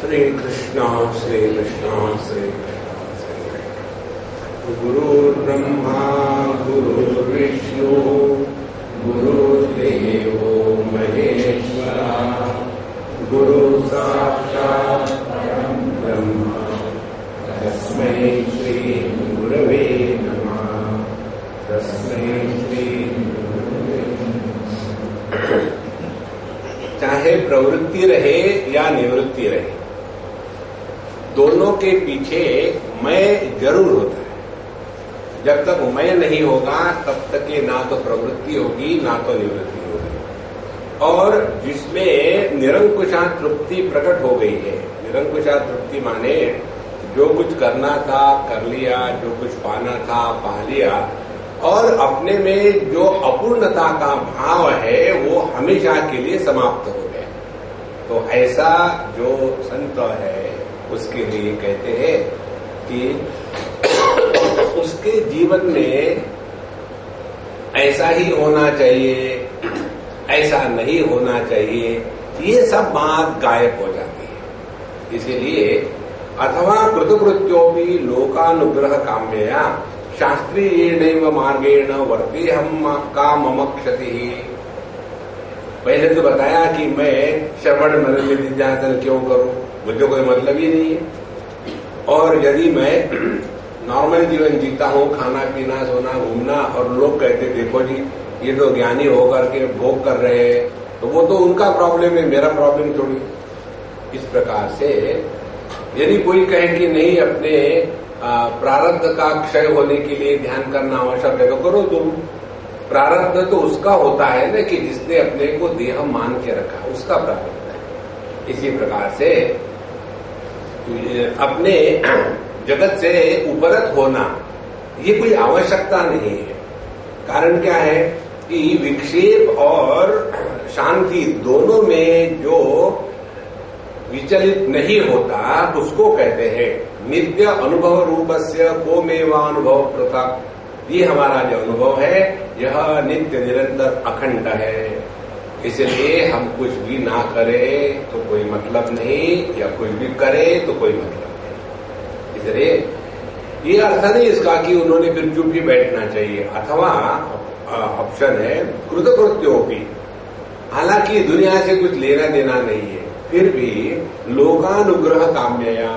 श्री कृष्ण श्री कृष्ण श्री कृष्ण। गुरुर्ब्रह्मा गुरुर्विष्णु गुरुर्देवो महेश्वरा गुरु साक्षात् परं ब्रह्म तस्मै श्री गुरवे नमः। तस्मै श्री गुरवे नमः। चाहे प्रवृत्ति रहे या निवृत्ति रहे, दोनों के पीछे मैं जरूर होता है। जब तक मैं नहीं होगा तब तक ये ना तो प्रवृत्ति होगी ना तो निवृत्ति होगी। और जिसमें निरंकुशा तृप्ति प्रकट हो गई है, निरंकुशा तृप्ति माने जो कुछ करना था कर लिया, जो कुछ पाना था पा लिया, और अपने में जो अपूर्णता का भाव है वो हमेशा के लिए समाप्त हो गया। तो ऐसा जो संत है उसके लिए कहते हैं कि उसके जीवन में ऐसा ही होना चाहिए, ऐसा नहीं होना चाहिए, ये सब बात गायब हो जाती है। इसीलिए अथवा कृतकृत्योपि लोकानुग्रह काम्यया शास्त्रीयेनैव मार्गेण वर्तेहम काममक्षति। पहले तो बताया कि मैं श्रवण मनन निधिध्यासन क्यों करूं, मुझे कोई मतलब ही नहीं है। और यदि मैं नॉर्मल जीवन जीता हूं, खाना पीना सोना घूमना, और लोग कहते देखो जी ये तो ज्ञानी होकर के भोग कर रहे हैं, तो वो तो उनका प्रॉब्लम है, मेरा प्रॉब्लम थोड़ी। इस प्रकार से यदि कोई कहे कि नहीं अपने प्रारब्ध का क्षय होने के लिए ध्यान करना आवश्यक है तो करो तुम। प्रारब्ध तो उसका होता है ना कि जिसने अपने को देह मान के रखा, उसका प्रारब्ध है। इसी प्रकार से अपने जगत से उपरत होना ये कोई आवश्यकता नहीं है। कारण क्या है कि विक्षेप और शांति दोनों में जो विचलित नहीं होता उसको कहते हैं नित्य अनुभव रूपस्य कोमेवानुभव पृथक। ये हमारा जो अनुभव है यह नित्य निरंतर अखंड है। इसलिए हम कुछ भी ना करें तो कोई मतलब नहीं, या कुछ भी करें तो कोई मतलब नहीं। इसलिए ये अर्थ नहीं इसका कि उन्होंने फिर चुप ही बैठना चाहिए। अथवा ऑप्शन है कृतकृत्योपि, हालांकि दुनिया से कुछ लेना देना नहीं है, फिर भी लोकानुग्रह काम्यया,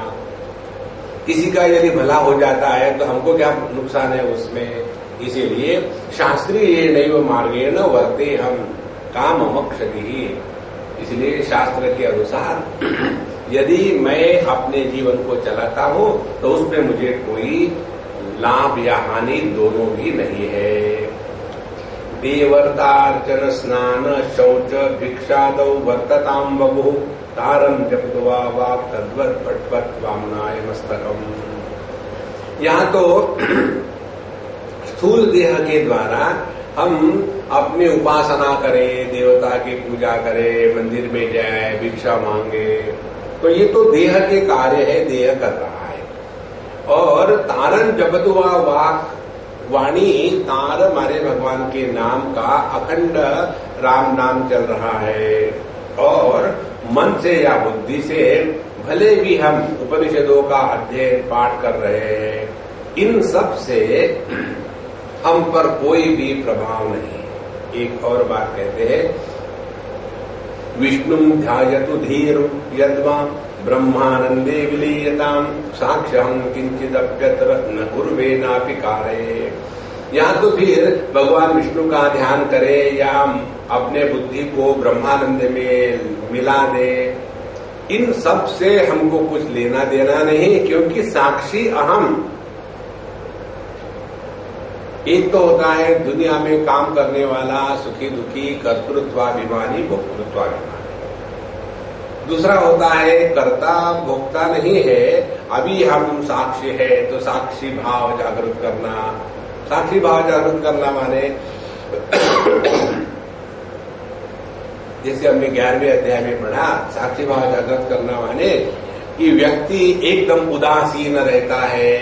किसी का यदि भला हो जाता है तो हमको क्या नुकसान है उसमें। इसीलिए शास्त्रीय नैव मार्गेण वर्ते हम काम अमक्षति। इसलिए शास्त्र के अनुसार यदि मैं अपने जीवन को चलाता हूं तो उसमें मुझे कोई लाभ या हानि दोनों भी नहीं है। देवर्तार्चन स्नान शौच भिक्षादौ वर्तताम बभु तारम जपद्वा वाक् तद्वत् पटपट वामनाय मस्तकम। यहाँ तो स्थूल देह के द्वारा हम अपनी उपासना करें, देवता की पूजा करें, मंदिर में जाए, भिक्षा मांगे, तो ये तो देह के कार्य है, देह कर रहा है। और तारन जपद्वा वाक्, वाणी तार मारे भगवान के नाम का अखंड राम नाम चल रहा है। और मन से या बुद्धि से भले भी हम उपनिषदों का अध्ययन पाठ कर रहे हैं, इन सब से हम पर कोई भी प्रभाव नहीं। एक और बात कहते हैं विष्णुम ध्यायतु धीर यद्वा ब्रह्मानंदे विलीयताम साक्ष्यम किंचिदप्यत्र न कुर्वे नापि कारये। या तो फिर भगवान विष्णु का ध्यान करें या अपने बुद्धि को ब्रह्मानंद में मिला दे, इन सब से हमको कुछ लेना देना नहीं, क्योंकि साक्षी अहम। एक तो होता है दुनिया में काम करने वाला सुखी दुखी कर्तृत्वाभिमानी भोक्तृत्वाभिमानी, दूसरा होता है कर्ता भोक्ता नहीं है, अभी हम साक्षी है तो साक्षी भाव जागृत करना। साक्षी भाव जागृत करना माने जैसे हमने 11वें अध्याय में पढ़ा, साक्षी भाव जागृत करना माने कि व्यक्ति एकदम उदासीन रहता है,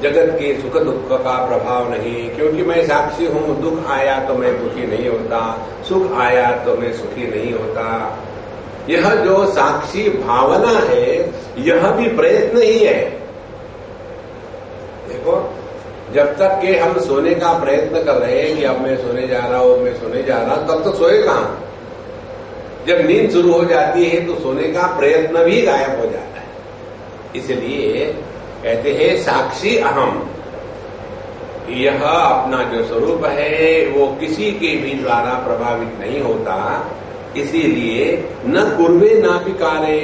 जगत के सुख दुख का प्रभाव नहीं, क्योंकि मैं साक्षी हूं। दुख आया तो मैं दुखी नहीं होता, सुख आया तो मैं सुखी नहीं होता। यह जो साक्षी भावना है यह भी प्रयत्न ही है। देखो, जब तक कि हम सोने का प्रयत्न कर रहे हैं कि अब मैं सोने जा रहा हूं, मैं सोने जा रहा हूं, तब तक सोए कहां? जब नींद शुरू हो जाती है तो सोने का प्रयत्न भी गायब हो जाता है। इसलिए कहते हैं साक्षी अहम, यह अपना जो स्वरूप है वो किसी के भी द्वारा प्रभावित नहीं होता। इसीलिए न कुर्वे ना भी कार्य,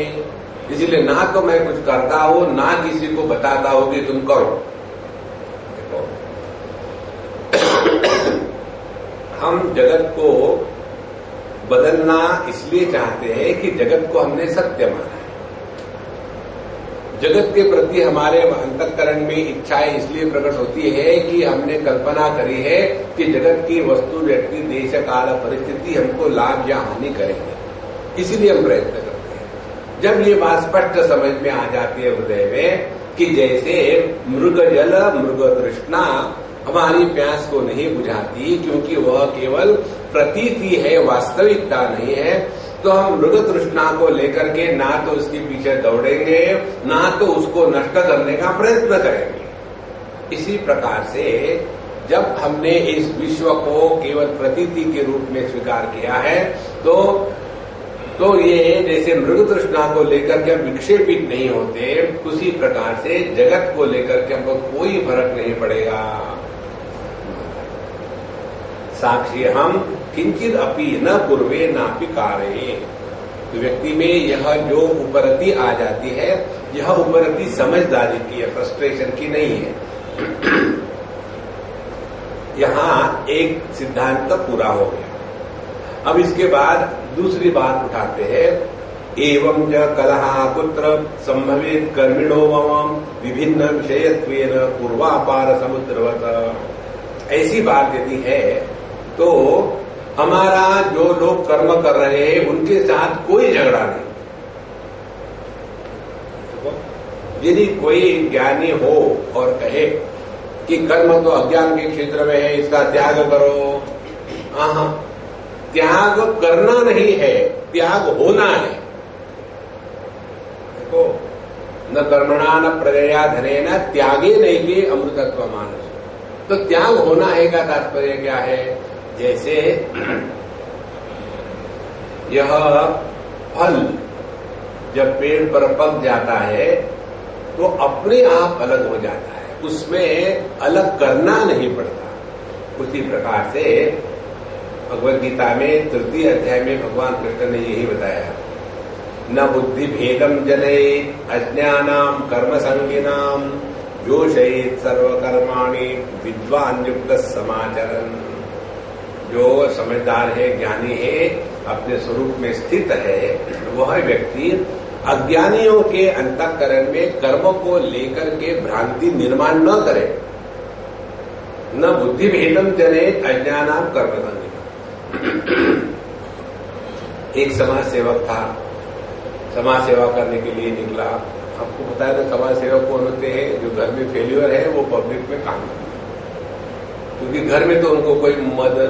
इसीलिए ना तो मैं कुछ करता हूं ना किसी को बताता हूं कि तुम करो। देखो, हम जगत को बदलना इसलिए चाहते हैं कि जगत को हमने सत्य माना है। जगत के प्रति हमारे अंतःकरण में इच्छाएं इसलिए प्रकट होती है कि हमने कल्पना करी है कि जगत की वस्तु, व्यक्ति, देश, काल, परिस्थिति हमको लाभ या हानि करेंगे, इसीलिए हम प्रयत्न करते हैं। जब ये बात स्पष्ट समझ में आ जाती है हृदय में कि जैसे मृग जल, मृग तृष्णा हमारी प्यास को नहीं बुझाती क्योंकि वह केवल प्रतीति है, वास्तविकता नहीं है, तो हम मृग तृष्णा को लेकर के ना तो उसके पीछे दौड़ेंगे ना तो उसको नष्ट करने का प्रयत्न करेंगे। इसी प्रकार से जब हमने इस विश्व को केवल प्रतीति के रूप में स्वीकार किया है तो ये जैसे मृग तृष्णा को लेकर के हम विक्षेपित नहीं होते, उसी प्रकार से जगत को लेकर के हमको कोई फर्क नहीं पड़ेगा। साक्षी हम किंचित अपि न पूर्वे नापि कार्ये। तो व्यक्ति में यह जो उपरति आ जाती है, यह उपरति समझदारी की है, फ्रस्ट्रेशन की नहीं है। यहां एक सिद्धांत पूरा हो गया। अब इसके बाद दूसरी बात उठाते हैं, एवं च कलहा कुत्र संभवेत कर्मिणो मम विभिन्न विषयत्वेन पूर्वापार समुद्रवत। ऐसी बात यदि है तो हमारा जो लोग कर्म कर रहे हैं उनके साथ कोई झगड़ा नहीं। यदि कोई ज्ञानी हो और कहे कि कर्म तो अज्ञान के क्षेत्र में है, इसका त्याग करो, त्याग करना नहीं है, त्याग होना है। देखो, न कर्मणा न प्रजया धने न त्यागे नहीं के अमृतत्व मानस। तो त्याग होना है का तात्पर्य क्या है? जैसे यह फल जब पेड़ पर पक जाता है तो अपने आप अलग हो जाता है, उसमें अलग करना नहीं पड़ता। उसी प्रकार से भगवद गीता में 3 अध्याय में भगवान कृष्ण ने यही बताया, न बुद्धि भेदम जनेत अज्ञानाम कर्म संगिनाम जोषयेत सर्वकर्माणि विद्वान युक्त समाचरन्। जो समझदार है, ज्ञानी है, अपने स्वरूप में स्थित है, वह व्यक्ति अज्ञानियों के अंतःकरण में कर्म को लेकर के भ्रांति निर्माण न करे। न बुद्धि भेदम जनेत अज्ञानाम कर्म संगिनाम। एक समाज सेवक था, समाज सेवा करने के लिए निकला। आपको पता है तो समाज सेवक कौन होते हैं? जो घर में फेल्यूर है वो पब्लिक में काम करते हैं, क्योंकि घर में तो उनको कोई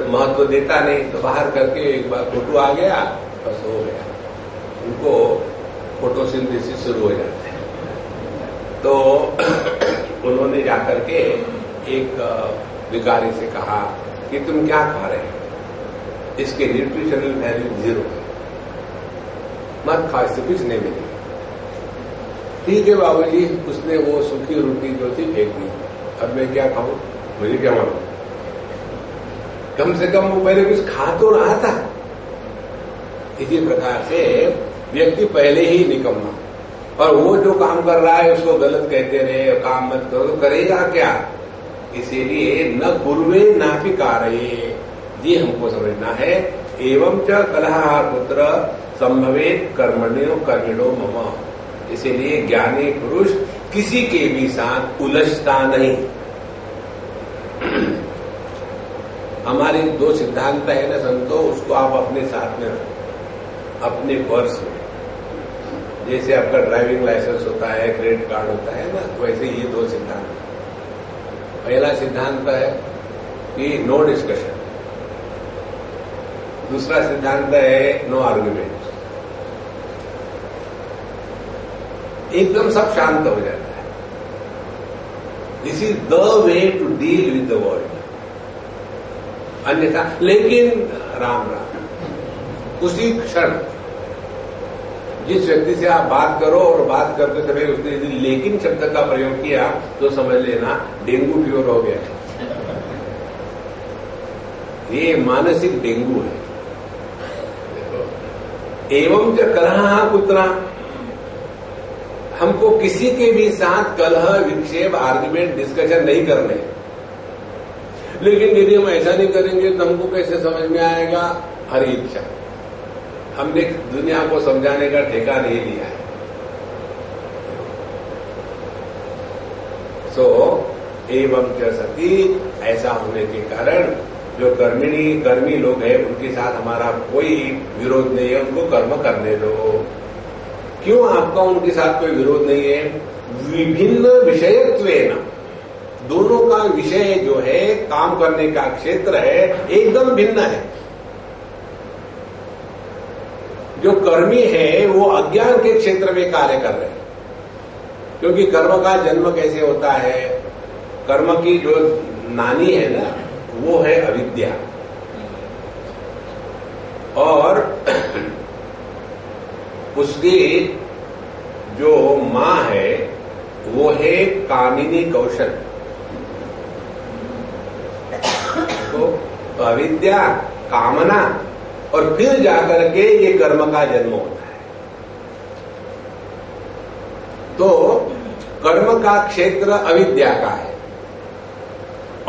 महत्व देता नहीं, तो बाहर करके एक बार फोटो आ गया बस हो गया, उनको फोटोसिंथेसिस शुरू हो जाते हैं। तो उन्होंने जाकर के एक भिखारी से कहा कि तुम क्या खा रहे हैं, इसके न्यूट्रिशनल वैल्यू 0 है, मत खा, इससे कुछ नहीं मिलेगा। ठीक है बाबूजी, उसने वो सूखी रोटी जो थी फेंक दी। अब मैं क्या खाऊं, मुझे क्या मालूम, कम से कम वो पहले कुछ खा तो रहा था। इसी प्रकार से व्यक्ति पहले ही निकम्मा, और वो जो काम कर रहा है उसको गलत कहते रहे, काम मत करो, तो करेगा क्या? इसीलिए न पूर्वे नापि कार्ये, ये हमको समझना है। एवं च कलहा पुत्र संभवेत कर्मिणो मम। इसीलिए ज्ञानी पुरुष किसी के भी साथ उलझता नहीं। हमारे 2 सिद्धांत है ना संतो, उसको आप अपने साथ में रखो, अपने पर्स में। जैसे आपका ड्राइविंग लाइसेंस होता है, क्रेडिट कार्ड होता है ना, वैसे ये 2 सिद्धांत। पहला सिद्धांत है कि नो डिस्कशन, दूसरा सिद्धांत है नो आर्ग्यूमेंट। एकदम सब शांत हो जाता है। This is the way to deal with the world. अन्यथा लेकिन राम राम उसी क्षण जिस व्यक्ति से आप बात करो और बात करते समय उसने यदि लेकिन शब्द का प्रयोग किया तो समझ लेना डेंगू क्योर हो गया। ये मानसिक डेंगू है। एवं च कलह पुत्रा, हमको किसी के भी साथ कलह विक्षेप आर्ग्यूमेंट डिस्कशन नहीं करने, लेकिन यदि हम ऐसा नहीं करेंगे तो हमको कैसे समझ में आएगा हरि इच्छा। हमने दुनिया को समझाने का ठेका नहीं लिया है। सो एवं च सती, ऐसा होने के कारण जो कर्मी लोग हैं उनके साथ हमारा कोई विरोध नहीं है, उनको कर्म करने दो। क्यों आपका उनके साथ कोई विरोध नहीं है? विभिन्न विषयत्वेन, दोनों का विषय जो है काम करने का क्षेत्र है एकदम भिन्न है। जो कर्मी है वो अज्ञान के क्षेत्र में कार्य कर रहे हैं, क्योंकि कर्म का जन्म कैसे होता है? कर्म की जो नानी है ना वो है अविद्या, और उसकी जो मां है वो है कामिनी कौशल। तो अविद्या, कामना, और फिर जाकर के ये कर्म का जन्म होता है। तो कर्म का क्षेत्र अविद्या का है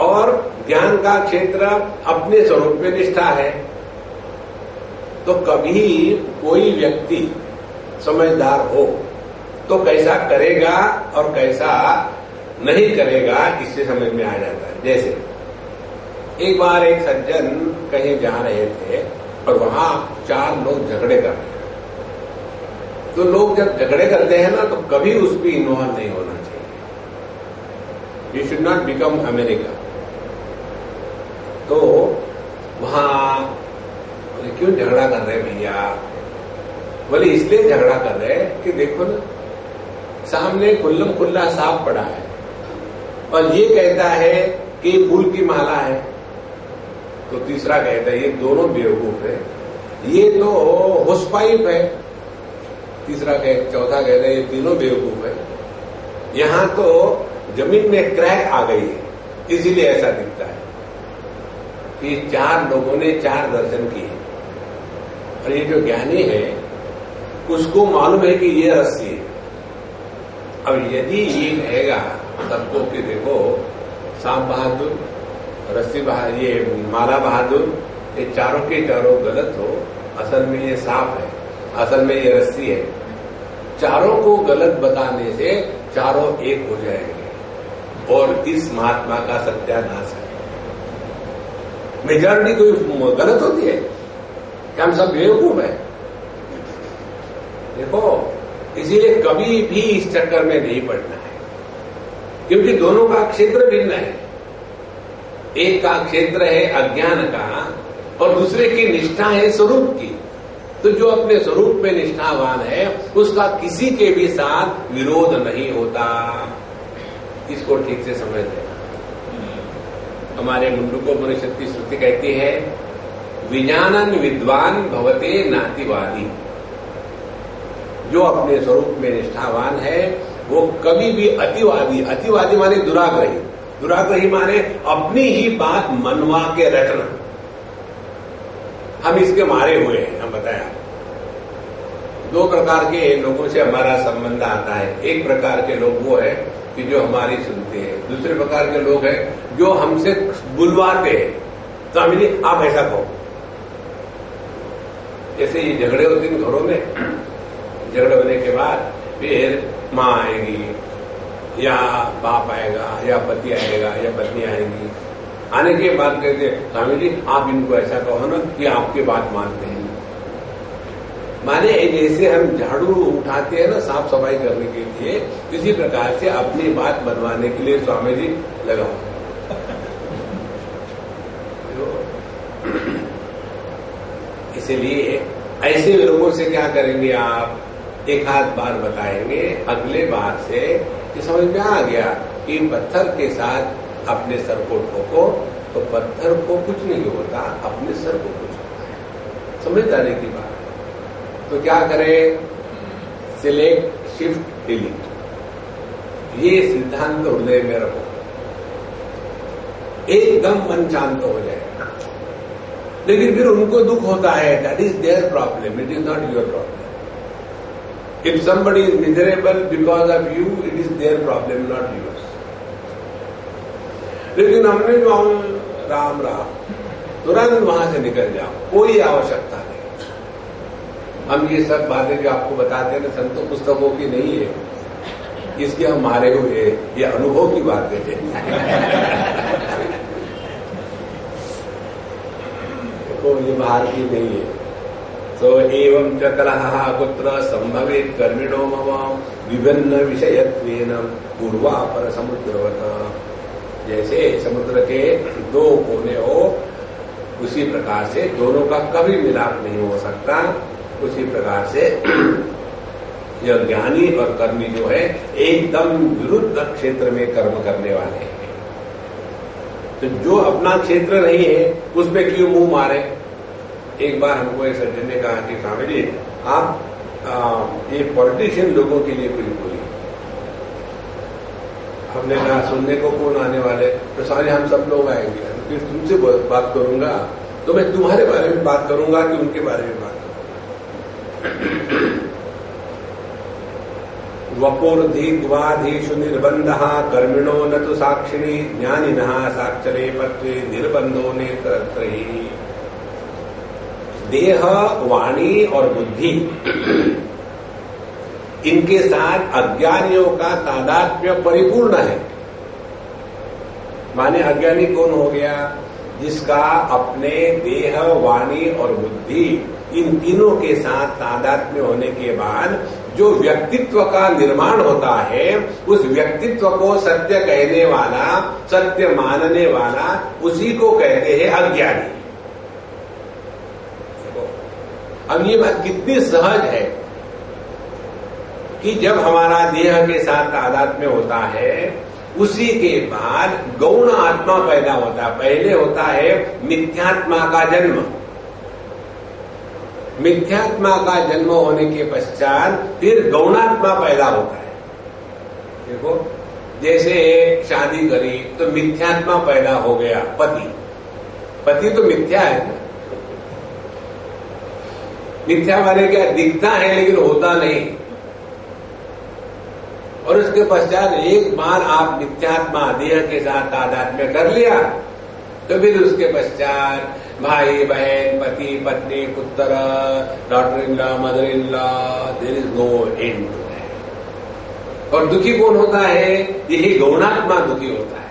और ज्ञान का क्षेत्र अपने स्वरूप में निष्ठा है। तो कभी कोई व्यक्ति समझदार हो तो कैसा करेगा और कैसा नहीं करेगा इससे समझ में आ जाता है। जैसे एक बार एक सज्जन कहीं जा रहे थे और वहां 4 लोग झगड़े कर रहे हैं। तो लोग जब झगड़े करते हैं ना तो कभी उसमें इन्वॉल्व नहीं होना चाहिए। You should not become America. तो वहां बोले क्यों झगड़ा कर रहे भैया? बोले इसलिए झगड़ा कर रहे कि देखो ना सामने खुल्लम खुल्ला सांप पड़ा है और ये कहता है कि फूल की माला है, तो तीसरा कहता है ये दोनों बेवकूफ है, ये तो होस पाइप है, चौथा कहता है ये तीनों बेवकूफ है। यहां तो जमीन में क्रैक आ गई है, इसीलिए ऐसा दिखता है कि 4 लोगों ने 4 दर्शन किए और ये जो ज्ञानी है उसको मालूम है कि ये रस्सी है। अब यदि ये कहेगा सबको कि देखो सांप बहादुर, रस्सी बहादुर, ये माला बहादुर, ये चारों के चारों गलत हो, असल में ये सांप है, असल में ये रस्सी है, चारों को गलत बताने से चारों एक हो जाएंगे और इस महात्मा का सत्यानाश है। मेजॉरिटी कोई गलत होती है क्या? हम सब बेवकूफ है? देखो इसीलिए कभी भी इस चक्कर में नहीं पड़ना है, क्योंकि दोनों का क्षेत्र भिन्न है। एक का क्षेत्र है अज्ञान का और दूसरे की निष्ठा है स्वरूप की। तो जो अपने स्वरूप में निष्ठावान है उसका किसी के भी साथ विरोध नहीं होता। इसको ठीक से समझ लेना। हमारे मुंडकोपनिषद की श्रुति कहती है विज्ञानन विद्वान भवते नातिवादी। जो अपने स्वरूप में निष्ठावान है वो कभी भी अतिवादी माने दुराग्रही माने अपनी ही बात मनवा के रखना। हम इसके मारे हुए हैं। हम बताया 2 प्रकार के लोगों से हमारा संबंध आता है। एक प्रकार के लोग वो है कि जो हमारी सुनते हैं, दूसरे प्रकार के लोग हैं जो हमसे बुलवाते हैं। तो हमें आप ऐसा कहो, जैसे ये झगड़े होते हैं घरों में, झगड़े होने के बाद फिर माँ आएगी या बाप आएगा या पति आएगा या पत्नी आएगी। आने के बाद कहते स्वामी जी आप इनको ऐसा कहो ना कि आपकी बात मानते हैं। माने जैसे हम झाड़ू उठाते हैं ना साफ सफाई करने के लिए, इसी प्रकार से अपनी बात बनवाने के लिए स्वामी जी लगाओ। इसीलिए ऐसे लोगों से क्या करेंगे आप? एक आध बार बताएंगे, अगले बार से ये समझ में आ गया कि पत्थर के साथ अपने सर को ठोको तो पत्थर को कुछ नहीं होता, अपने सर को कुछ होता है। समझ जाने की बात। तो क्या करें? सिलेक्ट, शिफ्ट, डिलीट, ये सिद्धांत हृदय में रखो, एकदम मन शांत हो जाएगा। लेकिन फिर उनको दुख होता है, that is their problem, it is not your problem. If somebody is miserable because of you, it is their problem, not yours. लेकिन हमने जो राम राम तुरंत वहां से निकल जाओ, कोई आवश्यकता नहीं। हम ये सब बातें जो आपको बताते हैं ना, संतों पुस्तकों की नहीं है, इसके हमारे हुए ये अनुभव की बातें हैं। देखो ये बाहर की नहीं है। तो एवं च कलहः कुत्र संभवेत् कर्मिणो मम विभिन्न विषयत्वेन पूर्वापर समुद्रवत्। जैसे समुद्र के दो कोने हो, उसी प्रकार से दोनों का कभी मिलाप नहीं हो सकता। उसी प्रकार से यह ज्ञानी और कर्मी जो है एकदम विरुद्ध क्षेत्र में कर्म करने वाले हैं। तो जो अपना क्षेत्र नहीं है उस पे क्यों मुंह मारे? एक बार हमको एक सज्जन ने कहा कि स्वामी जी आप ये पॉलिटिशियन लोगों के लिए कुछ बोलिए। हमने कहा सुनने को कौन आने वाले? तो स्वामी हम सब लोग आएंगे, फिर तुमसे बात करूंगा तो मैं तुम्हारे बारे में बात करूंगा कि उनके बारे में बात करूंगा। वपुर्धिग्वाधीषु निर्बंधः कर्मिणो न तु साक्षिणी ज्ञानिनः साक्षरे पत्वे निर्बंधो नेत्रत्रयी। देह, वाणी और बुद्धि, इनके साथ अज्ञानियों का तादात्म्य परिपूर्ण है। माने अज्ञानी कौन हो गया? जिसका अपने देह, वाणी और बुद्धि इन तीनों के साथ तादात्म्य होने के बाद जो व्यक्तित्व का निर्माण होता है, उस व्यक्तित्व को सत्य कहने वाला, सत्य मानने वाला, उसी को कहते हैं अज्ञानी। अब ये बात कितनी सहज है कि जब हमारा देह के साथ तादात्म्य होता है, उसी के बाद गौण आत्मा पैदा होता है। पहले होता है मिथ्यात्मा का जन्म। मिथ्यात्मा का जन्म होने के पश्चात फिर गौणात्मा पैदा होता है। देखो, जैसे शादी करी तो मिथ्यात्मा पैदा हो गया, पति। पति तो मिथ्या है ना, मिथ्या माने क्या? दिखता है लेकिन होता नहीं। और उसके पश्चात एक बार आप मिथ्यात्मा देह के साथ तादात्म्य कर लिया तो फिर उसके पश्चात भाई बहन, पति पत्नी, पुत्र, daughter in law, mother in law, there is no end to that. और दुखी कौन होता है? यही गौणात्मा दुखी होता है।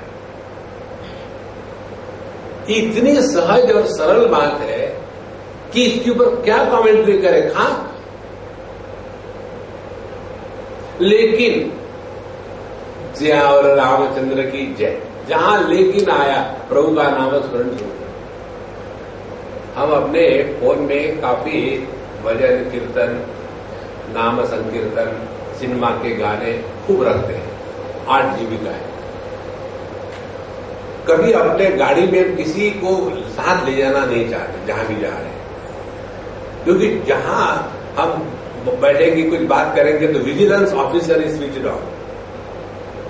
इतनी सहज और सरल बात है कि इसके ऊपर क्या कमेंट्री करें? खा। लेकिन जय और रामचंद्र की जय। जहां लेकिन आया, प्रभु का नाम स्मरण शुरू। हम अपने फोन में काफी भजन कीर्तन, नाम संकीर्तन, सिनेमा के गाने खूब रखते हैं। 8 GB का है। कभी अपने गाड़ी में किसी को साथ ले जाना नहीं चाहते जहां भी जा रहे हैं, क्योंकि जहां हम बैठेंगे कुछ बात करेंगे तो vigilance officer is switched on.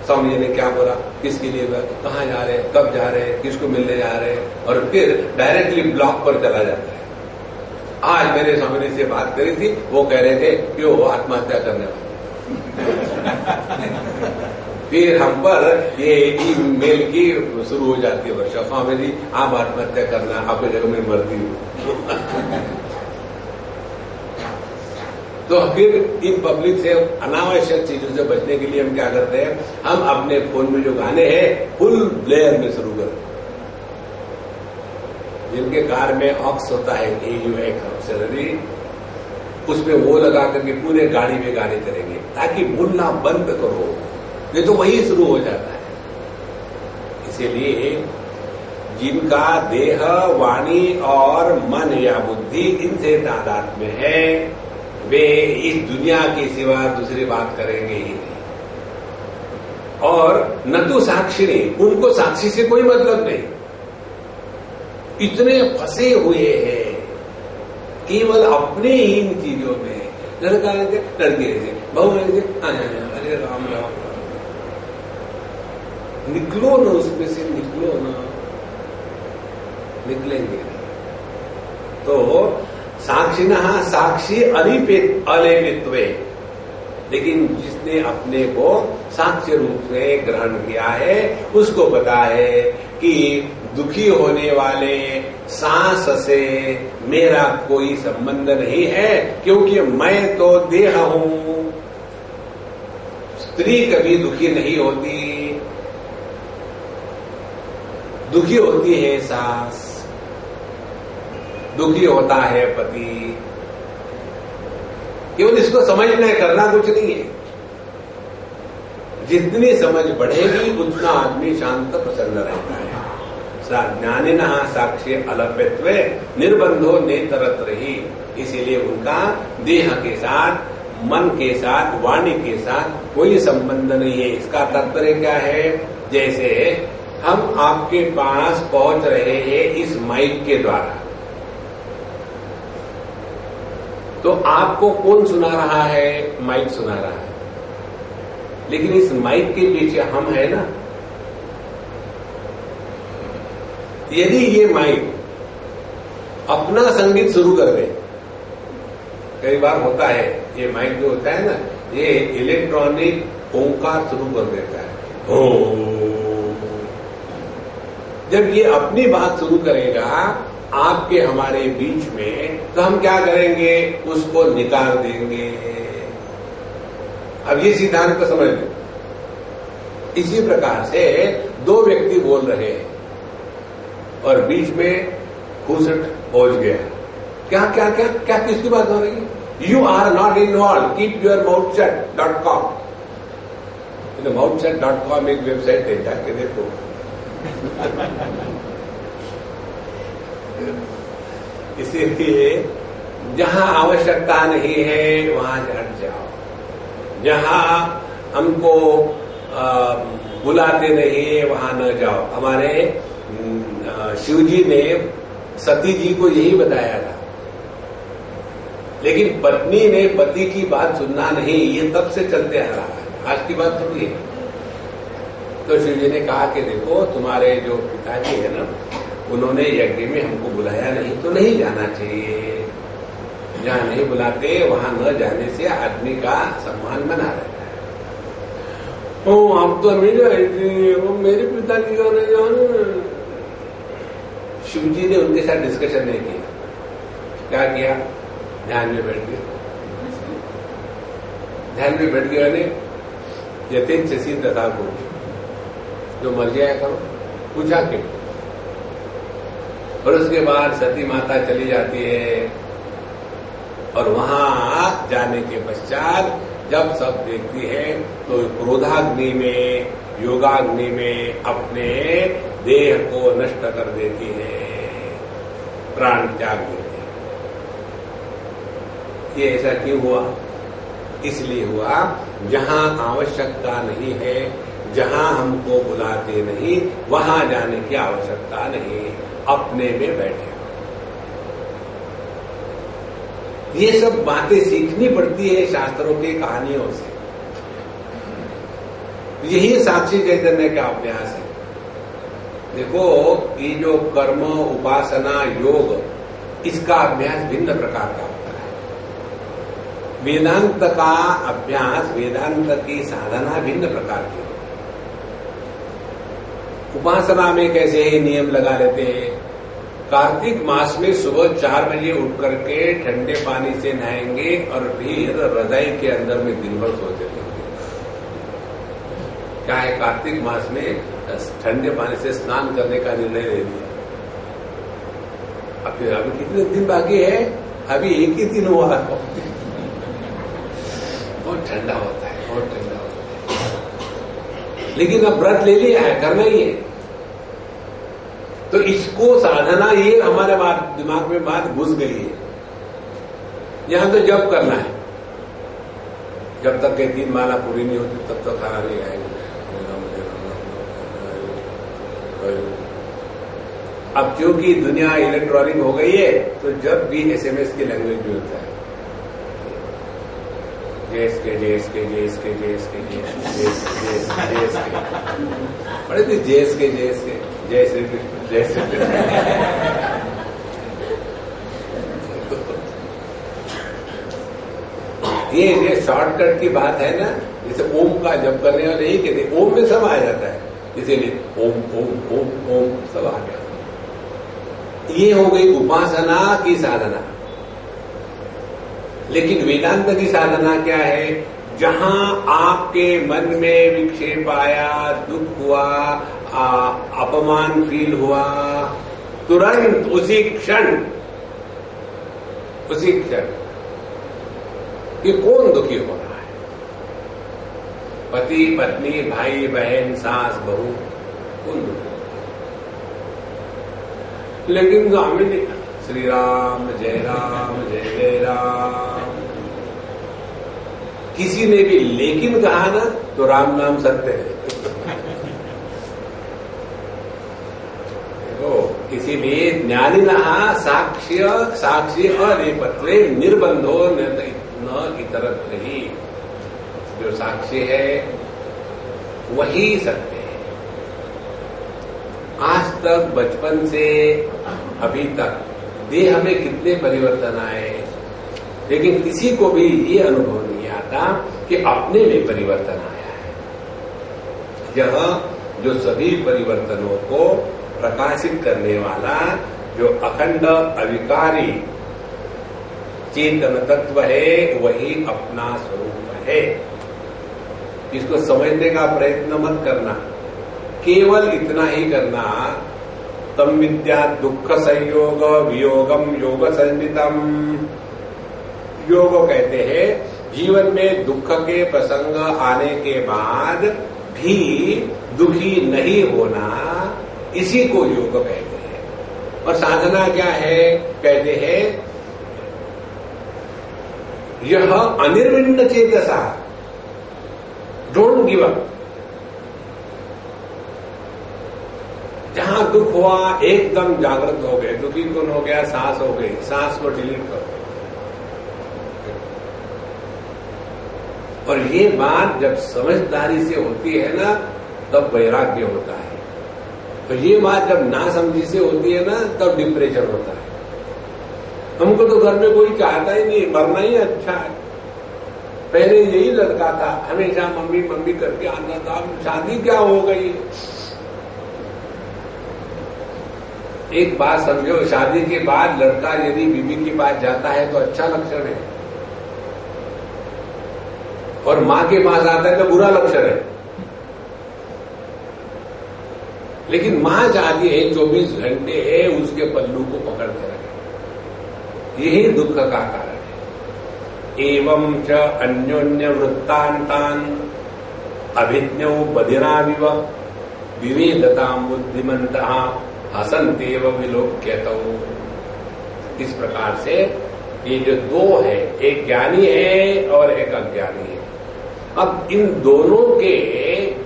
Swami ji ने क्या बोला, किसके लिए, कहां जा रहे हैं, कब जा रहे हैं, किसको मिलने जा रहे हैं, और फिर डायरेक्टली ब्लॉक पर चला जाता है। आज मैंने स्वामी जी से बात करी थी, वो कह रहे थे कि वो आत्महत्या करने वाले। फिर हम पर ये ईमेल की शुरू हो जाती है वर्षा, स्वामी जी आप आत्महत्या करना, आपके जगह में मरती हूं। तो फिर इन पब्लिक से, अनावश्यक चीजों से बचने के लिए हम क्या करते हैं? हम अपने फोन में जो गाने हैं फुल ब्लेयर में शुरू करते हैं। जिनके कार में ऑक्स होता है, AUX ऑक्सिलरी, उसमें वो लगा करके पूरे गाड़ी में गाने करेंगे ताकि बोलना बंद करो, ये तो वही शुरू हो जाता है। इसीलिए जिनका देह, वाणी और मन या बुद्धि इनसे तादात्म्य है, वे इस दुनिया के सिवा दूसरी बात करेंगे ही नहीं। और न तो साक्षी, उनको साक्षी से कोई मतलब नहीं। इतने फंसे हुए हैं केवल अपने ही इन चीजों में। लड़का लड़की ऐसे, बहू ऐसे, अरे राम राम, निकलो ना उसमें से, निकलो ना, निकलेंगे नहीं। तो साक्षिणः साक्षी अलेपित्व, लेकिन जिसने अपने को साक्ष्य रूप से ग्रहण किया है उसको पता है कि दुखी होने वाले सांस से मेरा कोई संबंध नहीं है, क्योंकि मैं तो देह हूं। स्त्री कभी दुखी नहीं होती, दुखी होती है सास, दुखी होता है पति। केवल इसको समझना है, करना कुछ नहीं है। जितनी समझ बढ़ेगी उतना आदमी शांत प्रसन्न रहता है। ज्ञानिनः साक्षी अलप्यत्व निर्बंधो नेतरत्रहि, इसीलिए उनका देह के साथ, मन के साथ, वाणी के साथ कोई संबंध नहीं है। इसका तात्पर्य क्या है? जैसे हम आपके पास पहुंच रहे हैं इस माइक के द्वारा, तो आपको कौन सुना रहा है? माइक सुना रहा है। लेकिन इस माइक के पीछे हम है ना। यदि ये माइक अपना संगीत शुरू कर दे, कई बार होता है, ये माइक जो होता है ना, ये इलेक्ट्रॉनिक ओंकार शुरू कर देता है। जब ये अपनी बात शुरू करेगा आपके हमारे बीच में, तो हम क्या करेंगे? उसको निकाल देंगे। अब ये सिद्धांत को समझ लो। इसी प्रकार से दो व्यक्ति बोल रहे हैं और बीच में घूसट पहुंच गया। क्या क्या क्या क्या किसकी बात हो रही है? You are not involve, keep your mouth shut .com। mouthshut.com एक वेबसाइट है, जाके देखो। इसीलिए जहां आवश्यकता नहीं है वहां से हट जाओ। जहां हमको बुलाते नहीं वहां न जाओ। हमारे शिव जी ने सती जी को यही बताया था, लेकिन पत्नी ने पति की बात सुनना नहीं, ये तब से चलते आ रहा है, आज की बात थोड़ी है। तो शिव जी ने कहा कि देखो, तुम्हारे जो पिताजी है ना, उन्होंने यज्ञ में हमको बुलाया नहीं तो नहीं जाना चाहिए। जहां नहीं बुलाते वहां न जाने से आदमी का सम्मान बना रहता है। ओ हम तो नहीं जाएंगे, वो मेरे पिताजी का नहीं जाना। शिव जी ने उनके साथ डिस्कशन नहीं किया। क्या किया? ध्यान में बैठ गए। ध्यान में बैठ गया ने यथेच्छसी तथा को, जो मर जाया करो, पूछा क्यों? और उसके बाद सती माता चली जाती है और वहां जाने के पश्चात जब सब देखती है तो क्रोधाग्नि में, योगाग्नि में अपने देह को नष्ट कर देती है, प्राण त्याग देती है। ये ऐसा क्यों हुआ? इसलिए हुआ जहां आवश्यकता नहीं है, जहां हमको बुलाते नहीं, वहां जाने की आवश्यकता नहीं, अपने में बैठे। ये सब बातें सीखनी पड़ती है शास्त्रों की कहानियों से। यही साक्षी चैतन्य का अभ्यास है। देखो, ये जो कर्म, उपासना, योग, इसका अभ्यास भिन्न प्रकार का होता है। वेदांत का अभ्यास, वेदांत की साधना भिन्न प्रकार की। उपासना में कैसे ही नियम लगा लेते हैं। कार्तिक मास में सुबह 4 बजे उठ करके ठंडे पानी से नहाएंगे और फिर रजाई के अंदर में दिन भर सोते रहेंगे। क्या है? कार्तिक मास में ठंडे पानी से स्नान करने का निर्णय ले लिया। अभी कितने दिन बाकी है? अभी एक ही दिन हुआ। बहुत ठंडा होता है, बहुत ठंडा होता है, लेकिन अब व्रत ले लिया है, करना ही है। तो इसको साधना, ये हमारे दिमाग में बात घुस गई है। यहां तो जप करना है। जब तक के 3 माला पूरी नहीं होती तब तक खाना नहीं आएंगे। अब क्योंकि दुनिया इलेक्ट्रॉनिक हो गई है तो जब भी एसएमएस की लैंग्वेज भी होता है JSK JSK JSK JSK JSK JSK बड़े थे जेएसके जेएसके जय श्री कृष्ण जय श्री कृष्ण। ये शॉर्टकट की बात है ना, जैसे ओम का जप करने वाले यही कहते ओम में सब आ जाता है, इसीलिए ओम ओम ओम ओम सब आ गया। ये हो गई उपासना की साधना। लेकिन वेदांत की साधना क्या है? जहां आपके मन में विक्षेप आया, दुख हुआ, अपमान फील हुआ, तुरंत उसी क्षण कि कौन दुखी हो रहा है, पति पत्नी भाई बहन सास बहू, कौन दुखी? लेकिन हमें नहीं, श्री राम जय जय राम, किसी ने भी लेकिन कहा ना तो राम नाम सत्य है। देखो इसीलिए ज्ञानिनः साक्ष्य अनेपत्वे निर्बंधो न इतरत्र ही। जो साक्षी है वही सत्य है। आज तक बचपन से अभी तक देह में कितने परिवर्तन आए, लेकिन किसी को भी ये अनुभव नहीं आता कि अपने में परिवर्तन आया है। यह जो सभी परिवर्तनों को प्रकाशित करने वाला जो अखंड अविकारी चेतन तत्व है वही अपना स्वरूप है। इसको समझने का प्रयत्न मत करना, केवल इतना ही करना, तम विद्या दुख संयोग वियोगम योग संवितम। योग कहते हैं जीवन में दुख के प्रसंग आने के बाद भी दुखी नहीं होना, इसी को योग कहते हैं। और साधना क्या है? कहते हैं यह अनिर्विण्ण चेतसा, डोंट गिव अप। जहां दुख हुआ एकदम जागृत हो गए, दुखी कौन हो गया? सांस हो गई, सांस को डिलीट करो। और ये बात जब समझदारी से होती है ना तब वैराग्य होता है, तो ये बात जब ना समझी से होती है ना तब डिप्रेशन होता है। हमको तो घर में कोई चाहता ही नहीं, मरना ही अच्छा है। पहले यही लड़का था, हमेशा मम्मी मम्मी करके आता था, शादी क्या हो गई? एक बात समझो, शादी के बाद लड़का यदि बीवी के पास जाता है तो अच्छा लक्षण है, और मां के पास आता है तो बुरा लक्षण है। लेकिन मां चाहती है 24 घंटे है उसके पल्लू को पकड़ते रहे, यही दुख का कारण है। एवं च अन्योन्य वृत्तांतान अभिज्ञो बधिराविव विवेदतां बुद्धिमन्तः हसन्तेव विलोक्यतौ। इस प्रकार से ये जो दो है, एक ज्ञानी है और एक अज्ञानी है। अब इन दोनों के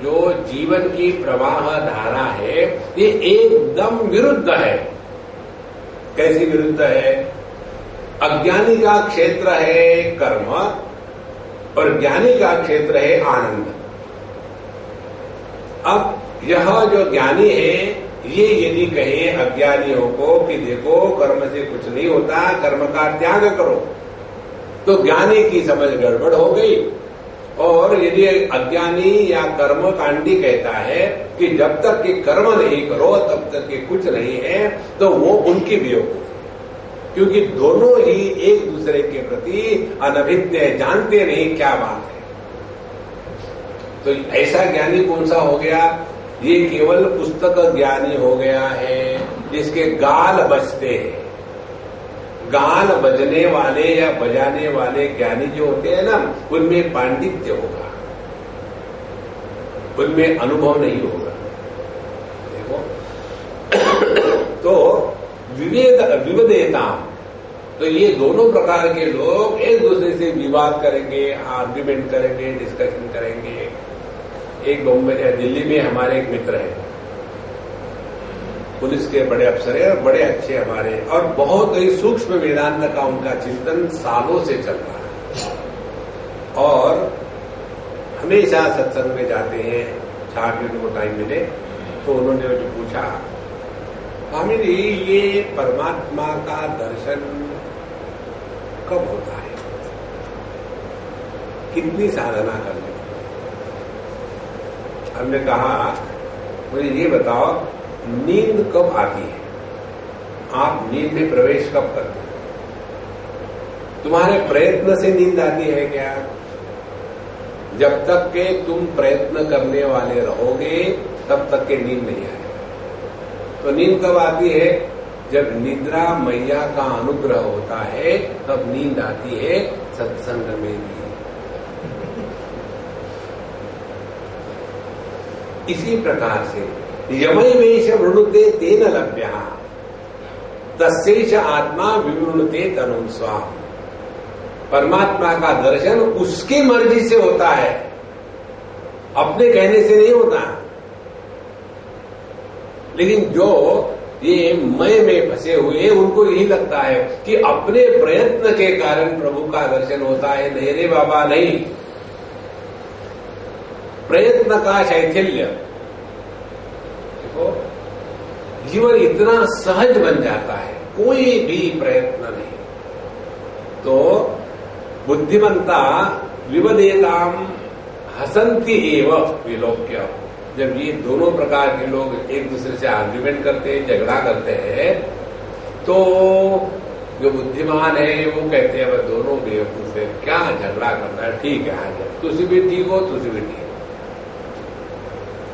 जो जीवन की प्रवाह धारा है ये एकदम विरुद्ध है। कैसी विरुद्ध है? अज्ञानी का क्षेत्र है कर्म और ज्ञानी का क्षेत्र है आनंद। अब यह जो ज्ञानी है ये यदि कहे अज्ञानियों को कि देखो कर्म से कुछ नहीं होता, कर्म का त्याग करो, तो ज्ञानी की समझ गड़बड़ हो गई। और यदि अज्ञानी या कर्म कांडी कहता है कि जब तक कि कर्म नहीं करो तब तक कि कुछ नहीं है, तो वो उनकी बेवकूफी, क्योंकि दोनों ही एक दूसरे के प्रति अनभिज्ञ, जानते नहीं क्या बात है। तो ऐसा ज्ञानी कौन सा हो गया? ये केवल पुस्तक ज्ञानी हो गया है, जिसके गाल बजते हैं। गाल बजने वाले या बजाने वाले ज्ञानी जो होते हैं ना, उनमें पांडित्य होगा, उनमें अनुभव नहीं होगा। देखो तो विवेदेता तो ये दोनों प्रकार के लोग एक दूसरे से विवाद करेंगे, आर्ग्यूमेंट करेंगे, डिस्कशन करेंगे। एक दिल्ली में हमारे एक मित्र है, पुलिस के बड़े अफसर हैं और बड़े अच्छे हमारे, और बहुत ही सूक्ष्म वेदांत का उनका चिंतन सालों से चल रहा है और हमेशा सत्संग में जाते हैं। जहाँ भी उनको टाइम मिले तो उन्होंने मुझे पूछा, स्वामी जी ये परमात्मा का दर्शन कब होता है, कितनी साधना करनी? हमने कहा मुझे ये बताओ नींद कब आती है, आप नींद में प्रवेश कब करते हैं? तुम्हारे प्रयत्न से नींद आती है क्या? जब तक के तुम प्रयत्न करने वाले रहोगे तब तक के नींद नहीं आएगी। तो नींद कब आती है? जब निद्रा मैया का अनुग्रह होता है तब नींद आती है, सत्संग में भी। इसी प्रकार से यमैवेश वृणुते तेन लभ्यः तस्यैष आत्मा विवृणुते तनुं स्वाम। परमात्मा का दर्शन उसकी मर्जी से होता है, अपने कहने से नहीं होता। लेकिन जो ये मैं में फंसे हुए उनको यही लगता है कि अपने प्रयत्न के कारण प्रभु का दर्शन होता है। नहीं रे बाबा, नहीं। प्रयत्न का शैथिल्य, देखो जीवन इतना सहज बन जाता है, कोई भी प्रयत्न नहीं। तो बुद्धिमंता विवदेताम हसंती एव विलोक्य। जब ये दोनों प्रकार के लोग एक दूसरे से आर्ग्यूमेंट करते हैं, झगड़ा करते हैं, तो जो बुद्धिमान है वो कहते हैं वह दोनों बेवकूफ है, क्या झगड़ा करना है, ठीक है आ जाए, तुझे भी ठीक हो, तुझे भी ठीक हो।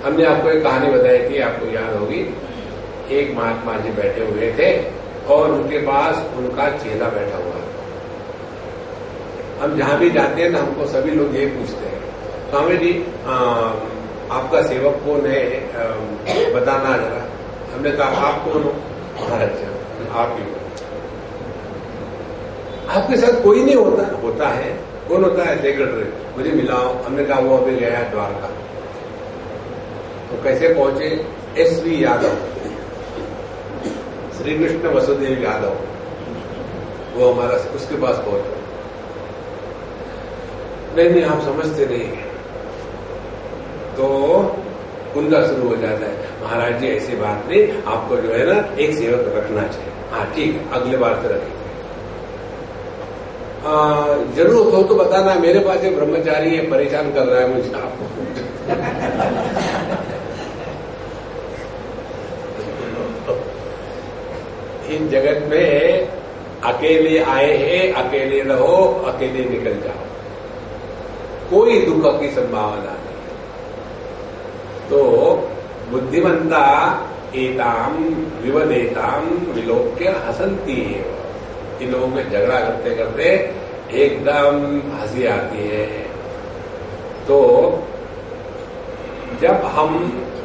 हमने आपको एक कहानी बताई थी, आपको याद होगी। एक महात्मा जी बैठे हुए थे और उनके पास उनका चेला बैठा हुआ था। हम जहां भी जाते हैं ना, हमको सभी लोग ये पूछते हैं, स्वामी जी आपका सेवक कौन है, बताना जरा। हमने कहा आप कौन हो? अच्छा आप ही हो। आपके साथ कोई नहीं होता? होता है। कौन होता है? सेक्रेटरी। मुझे मिलाओ। हमने कहा वो अभी गया है द्वारका। तो कैसे पहुंचे? SV यादव, श्री कृष्ण वसुदेव यादव, वो हमारा उसके पास पहुंचे। नहीं आप समझते नहीं है। तो उनका शुरू हो जाता है, महाराज जी ऐसी बात नहीं, आपको जो है ना एक सेवक रखना चाहिए। हाँ ठीक है, अगले बार से रखेंगे। जरूरत हो तो बताना, मेरे पास एक ब्रह्मचारी है, परेशान कर रहा है मुझे आपको। इस जगत में अकेले आए हैं, अकेले रहो, अकेले निकल जाओ, कोई दुख की संभावना नहीं। तो बुद्धिमंता एताम विवदेताम विलोक्य हसंती है। इन लोगों में झगड़ा करते करते एकदम हंसी आती है। तो जब हम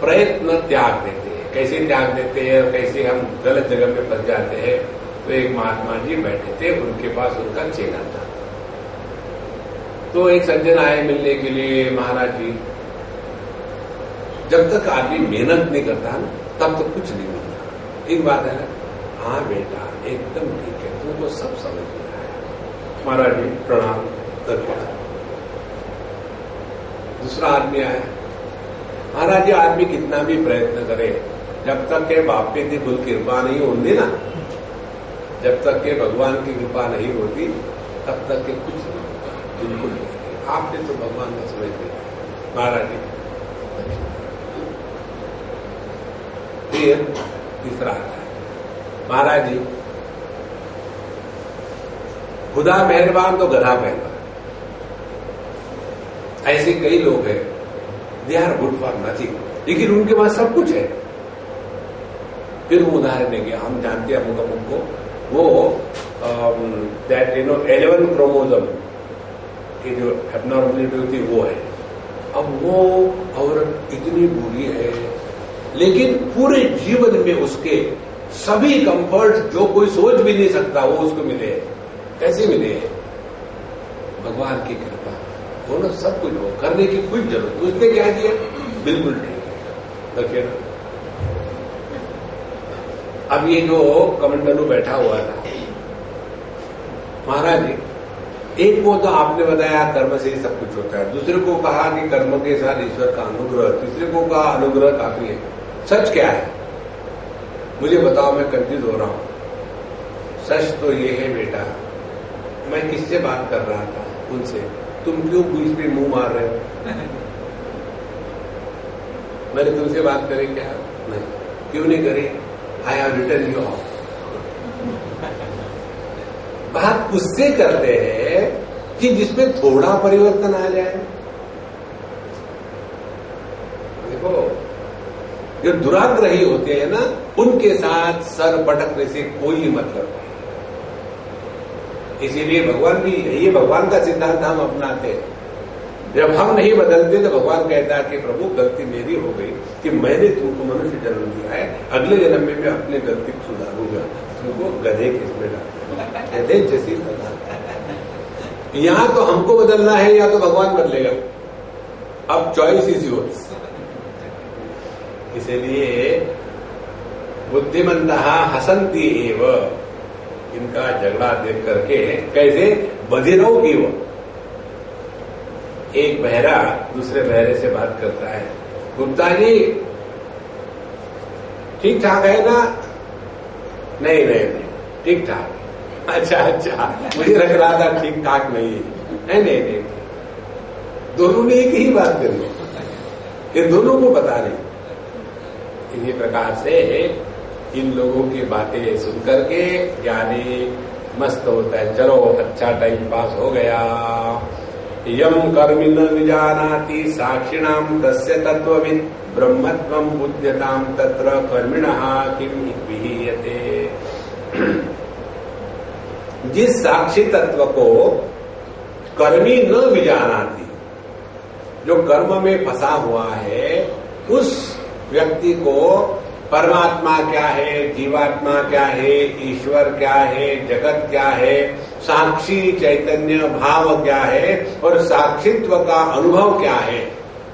प्रयत्न त्याग देते हैं, कैसे त्याग देते हैं और कैसे हम गलत जगह पे फंस जाते हैं, तो एक महात्मा जी बैठे थे, उनके पास उनका चेला था। तो एक सज्जन आए मिलने के लिए, महाराज जी जब तक आदमी मेहनत नहीं करता ना तब तक कुछ नहीं मिलता। एक बात है ना? हाँ बेटा एकदम ठीक है, तुमको सब समझ में आया। महाराज जी प्रणाम दक्षिणा। दूसरा आदमी आया, महाराज जी आदमी कितना भी प्रयत्न करे, जब तक के बाप की कुल कृपा नहीं होती ना, जब तक के भगवान की कृपा नहीं होती तब तक के कुछ नहीं होता, बिल्कुल नहीं। आपने तो भगवान को समझ लिया। महाराज जी फिर तीसरा आता है, महाराज जी खुदा मेहरबान तो गधा पहलवान। ऐसे कई लोग हैं, they are good for nothing, लेकिन उनके पास सब कुछ है। फिर वो उदाहरण देंगे, हम जानते हैं हमको वो दैट 11 क्रोमोसोम की जो एबनॉर्मलिटी होती वो है। अब वो औरत इतनी बुरी है, लेकिन पूरे जीवन में उसके सभी कंफर्ट जो कोई सोच भी नहीं सकता वो उसको मिले। कैसे मिले? भगवान की कृपा हो ना, सब कुछ हो, करने की कोई जरूरत। उसने क्या किया? बिल्कुल ठीक है, देखिए ना। अब ये जो कमंडलू बैठा हुआ था, महाराज जी, एक को तो आपने बताया कर्म से ही सब कुछ होता है, दूसरे को कहा कि कर्म के साथ ईश्वर का अनुग्रह, तीसरे को कहा अनुग्रह काफी है। सच क्या है मुझे बताओ, मैं कंफ्यूज हो रहा हूं। सच तो ये है बेटा, मैं किससे बात कर रहा था? उनसे। तुम क्यों बीच में मुंह मार रहे हो? मैंने तुमसे बात करी क्या? नहीं। क्यों नहीं करी? I have written you off. बात उससे करते हैं कि जिसमें थोड़ा परिवर्तन आ जाए। देखो, जो दुराग्रही होते हैं ना, उनके साथ सर पटकने से कोई मतलब नहीं। इसीलिए भगवान भी, ये भगवान का सिद्धांत हम अपनाते हैं। जब हम नहीं बदलते तो भगवान कहता है कि प्रभु गलती मेरी हो गई कि मैंने तुमको मनुष्य जन्म दिया है, अगले जन्म में मैं अपनी गलती को सुधारूंगा, तुमको गधे किसमें डालूंगा। गधे जैसी बता। यहां तो हमको बदलना है या तो भगवान बदलेगा। अब चॉइस इज योर्स। इसीलिए बुद्धिमंतः हसंती एव, इनका झगड़ा देख करके कैसे बधिरों की वो। एक बहरा दूसरे बहरे से बात करता है, गुप्ता जी ठीक ठाक है ना? नहीं नहीं नहीं, ठीक ठाक। अच्छा अच्छा, मुझे लग रहा था ठीक ठाक नहीं है। नहीं नहीं, दोनों ने एक ही बात करी, ये दोनों को पता नहीं। इसी प्रकार से इन लोगों की बातें सुन करके ज्ञानी मस्त होता है। चलो अच्छा टाइम पास हो गया। यम कर्मिण विजानाति साक्षिणाम तस्य तत्वविद ब्रह्मत्वं बुध्यताम तत्र कर्मिणः किम विहीयते। जिस साक्षी तत्व को कर्मी न विजानाति, जो कर्म में फंसा हुआ है, उस व्यक्ति को परमात्मा क्या है, जीवात्मा क्या है, ईश्वर क्या है, जगत क्या है, साक्षी चैतन्य भाव क्या है और साक्षित्व का अनुभव क्या है,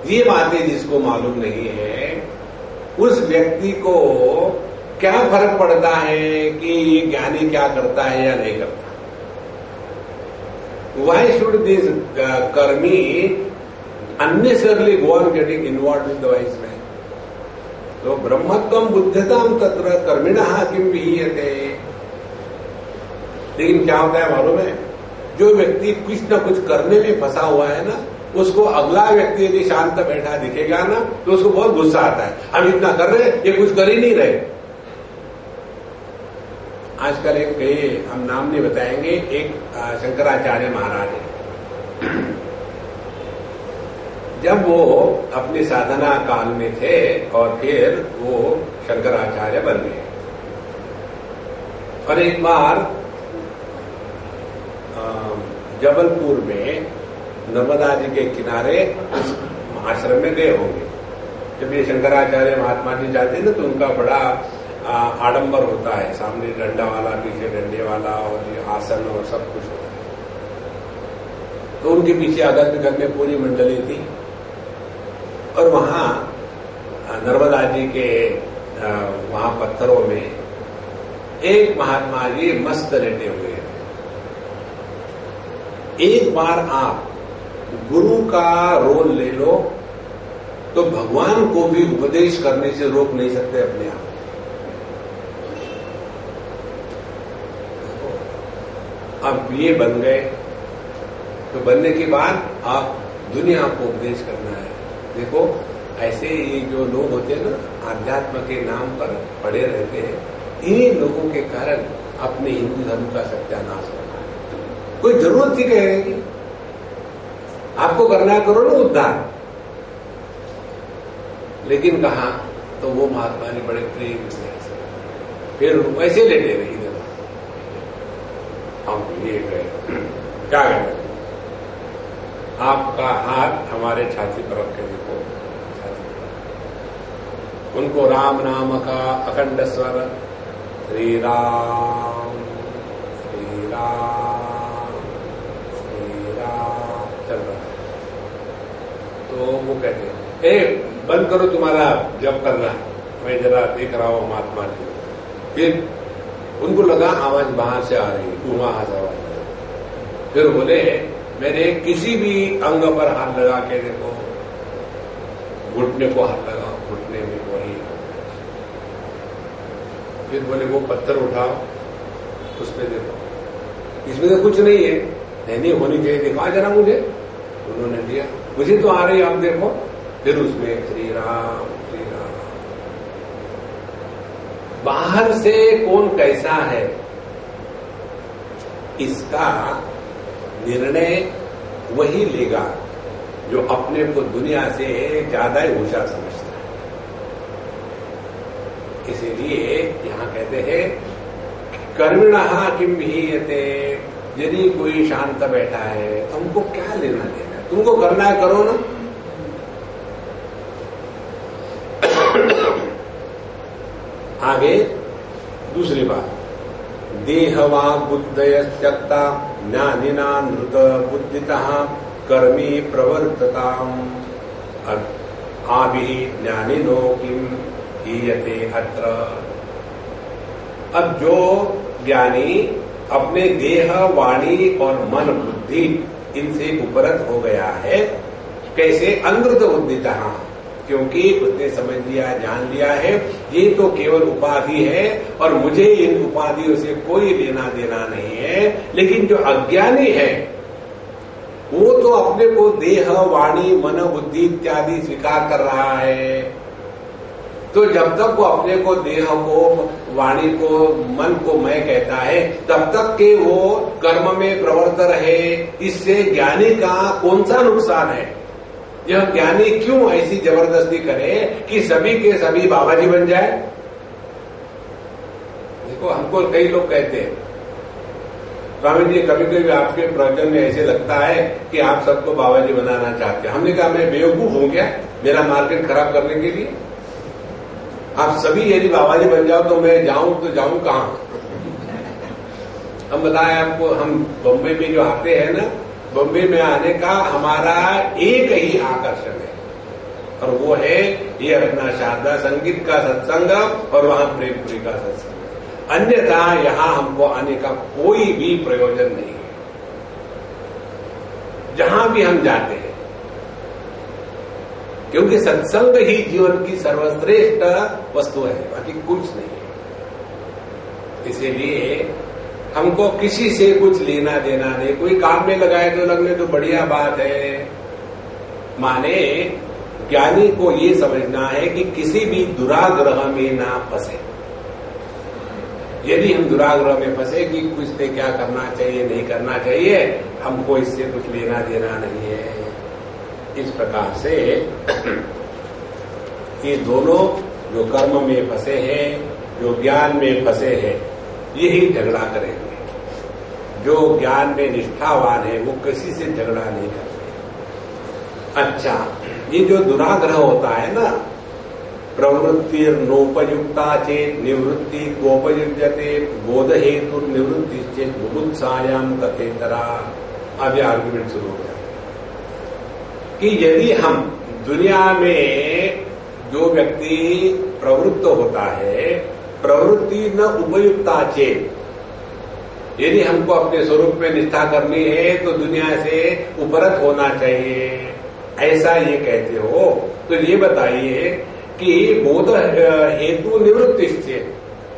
ये बातें जिसको मालूम नहीं है, उस व्यक्ति को क्या फर्क पड़ता है कि ये ज्ञानी क्या करता है या नहीं करता। Why should this कर्मी unnecessarily go on getting involved with the wise man? तो ब्रह्मत्वं बुद्धताम तत्र कर्मिणः किम विहीयते। लेकिन क्या होता है मालूम है, जो व्यक्ति कुछ न कुछ करने में फंसा हुआ है ना, उसको अगला व्यक्ति यदि शांत बैठा दिखेगा ना तो उसको बहुत गुस्सा आता है। हम इतना कर रहे हैं, ये कुछ कर ही नहीं रहे। आजकल एक कई, हम नाम नहीं बताएंगे, एक शंकराचार्य महाराज है। जब वो अपनी साधना काल में थे और फिर वो शंकराचार्य बन गए, और एक बार जबलपुर में नर्मदा जी के किनारे उस आश्रम में गए होंगे। जब ये शंकराचार्य महात्मा जी जाते हैं ना तो उनका बड़ा आडंबर होता है, सामने डंडा वाला, पीछे डंडे वाला, और ये आसन और सब कुछ होता है। तो उनके पीछे अगल बगल में पूरी मंडली थी, और वहां नर्मदा जी के वहां पत्थरों में एक महात्मा जी मस्त लेटे हुए हैं। एक बार आप गुरु का रोल ले लो तो भगवान को भी उपदेश करने से रोक नहीं सकते अपने आप। अब ये बन गए, तो बनने के बाद आप दुनिया को उपदेश करना है। देखो, ऐसे ये जो लोग होते हैं ना, आध्यात्म के नाम पर पड़े रहते हैं, इन्हीं लोगों के कारण अपने हिंदू धर्म का सत्यानाश होता है। कोई जरूरत थी कहने की? आपको करना करो ना उद्धार। लेकिन कहा तो वो महात्मा ने बड़े प्रेम से फिर वैसे लेटे रही। हम ये गए, क्या करें? आपका हाथ हमारे छाती पर रख के देखो, छाती पर। उनको राम नाम का अखंड स्वर श्री राम श्री राम श्री राम चल रहा है। तो वो कहते हैं ए बंद करो तुम्हारा जप करना, मैं जरा देख रहा हूं महात्मा जी। फिर उनको लगा आवाज बाहर से आ रही है, वहां से आवाज। फिर बोले मेरे किसी भी अंग पर हाथ लगा के देखो, घुटने को हाथ लगाओ, घुटने में वही। फिर बोले वो पत्थर उठाओ, उस पर देखो, इसमें तो कुछ नहीं है, नहीं होनी चाहिए, दिखा जरा मुझे। उन्होंने दिया, मुझे तो आ रही है, आप देखो। फिर उसमें श्री राम श्री राम। बाहर से कौन कैसा है इसका निर्णय वही लेगा जो अपने को दुनिया से ज्यादा ही ऊंचा समझता है। इसीलिए यहां कहते हैं कर्मिणः किम विहीयते, यदि कोई शांत बैठा है तुमको क्या लेना देना है, तुमको करना है करो ना। आगे दूसरी बात, देहवा बुद्धय त्यक्ता ज्ञानिना नृत बुद्धितः कर्मी प्रवर्तताम आभि ज्ञानिनो किम हीयते अत्र। अब जो ज्ञानी अपने देह वाणी और मन बुद्धि इनसे उपरत हो गया है, कैसे अनृत बुद्धितः, क्योंकि उसने समझ लिया जान लिया है ये तो केवल उपाधि है और मुझे इन उपाधियों से कोई लेना देना नहीं है। लेकिन जो अज्ञानी है वो तो अपने को देह वाणी मन बुद्धि इत्यादि स्वीकार कर रहा है। तो जब तक वो अपने को देह को वाणी को मन को मैं कहता है तब तक के वो कर्म में प्रवृत्त रहे। इससे ज्ञानी का कौन सा नुकसान है? यह ज्ञानी क्यों ऐसी जबरदस्ती करे कि सभी के सभी बाबा जी बन जाए? देखो हमको कई लोग कहते हैं स्वामी जी कभी कभी आपके प्रवचन में ऐसे लगता है कि आप सबको बाबा जी बनाना चाहते हैं। हमने कहा मैं बेवकूफ हूं क्या मेरा मार्केट खराब करने के लिए? आप सभी यदि बाबा जी बन जाओ तो मैं जाऊं तो जाऊं कहां? हम बताएं आपको, हम बॉम्बे में जो आते हैं ना, बॉम्बे में आने का हमारा एक ही आकर्षण है और वो है ये अपना शारदा संगीत का सत्संग और वहां प्रेमपुरी का सत्संग। अन्यथा यहां हमको आने का कोई भी प्रयोजन नहीं है। जहां भी हम जाते हैं, क्योंकि सत्संग ही जीवन की सर्वश्रेष्ठ वस्तु है, बाकी कुछ नहीं है। इसीलिए हमको किसी से कुछ लेना देना नहीं। कोई काम में लगाए तो लगने तो बढ़िया बात है। माने ज्ञानी को ये समझना है कि किसी भी दुराग्रह में ना फंसे। यदि हम दुराग्रह में फंसे कि कुछ से क्या करना चाहिए नहीं करना चाहिए, हमको इससे कुछ लेना देना नहीं है। इस प्रकार से ये दोनों जो कर्म में फंसे हैं, जो ज्ञान में फंसे हैं, यही झगड़ा करेंगे। जो ज्ञान में निष्ठावान है वो किसी से झगड़ा नहीं करते। अच्छा, ये जो दुराग्रह होता है ना, प्रवृत्ति नोपयुक्ता चेत निवृत्ति गोपयुज्यते बोध हेतु निवृत्ति चेत बुभुत्सायाम कथेतरा। अब ये आर्ग्यूमेंट शुरू हो गया कि यदि हम दुनिया में जो व्यक्ति प्रवृत्त होता है, प्रवृत्ति न उपयुक्ता चेत, यदि हमको अपने स्वरूप में निष्ठा करनी है तो दुनिया से उपरत होना चाहिए, ऐसा ये कहते हो, तो ये बताइए कि बोध हेतु निवृत्ति से,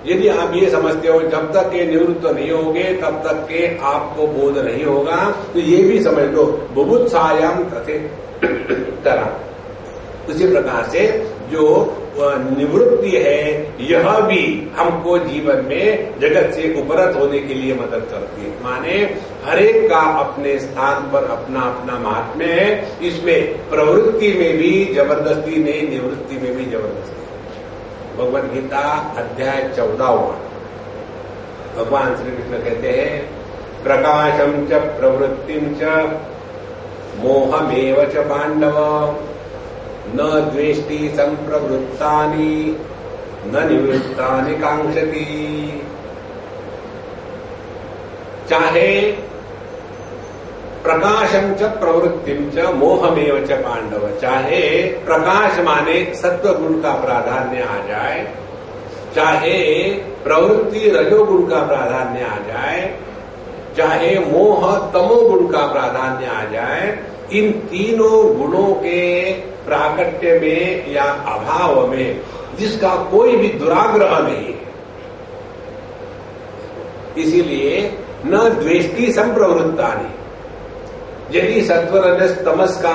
यदि आप ये समझते हो जब तक के निवृत्त नहीं होगे तब तक के आपको बोध नहीं होगा, तो ये भी समझ लो बुभुत्सायाम तथे तरह। उसी प्रकार से जो निवृत्ति है यह भी हमको जीवन में जगत से उपरत होने के लिए मदद करती है। माने हरेक का अपने स्थान पर अपना अपना महात्म्य है। इसमें प्रवृत्ति में भी जबरदस्ती नहीं, निवृत्ति में भी जबरदस्ती। भगवद गीता अध्याय 14 भगवान श्री कृष्ण कहते हैं प्रकाशम च प्रवृत्तिम च मोहमेव च पांडव न द्वेष्टि संप्रवृत्तानि न निवृत्तानि कांक्षति। चाहे प्रकाशम च प्रवृत्तिम च मोहमेव च पांडव, चाहे प्रकाश माने सत्व गुण का प्राधान्य आ जाए, चाहे प्रवृत्ति रजोगुण का प्राधान्य आ जाए, चाहे मोह तमोगुण का प्राधान्य आ जाए, इन तीनों गुणों के प्राकट्य में या अभाव में जिसका कोई भी दुराग्रह नहीं है, इसीलिए न द्वेष्टि संप्रवृत्तानि। यदि सत्वरजस तमस का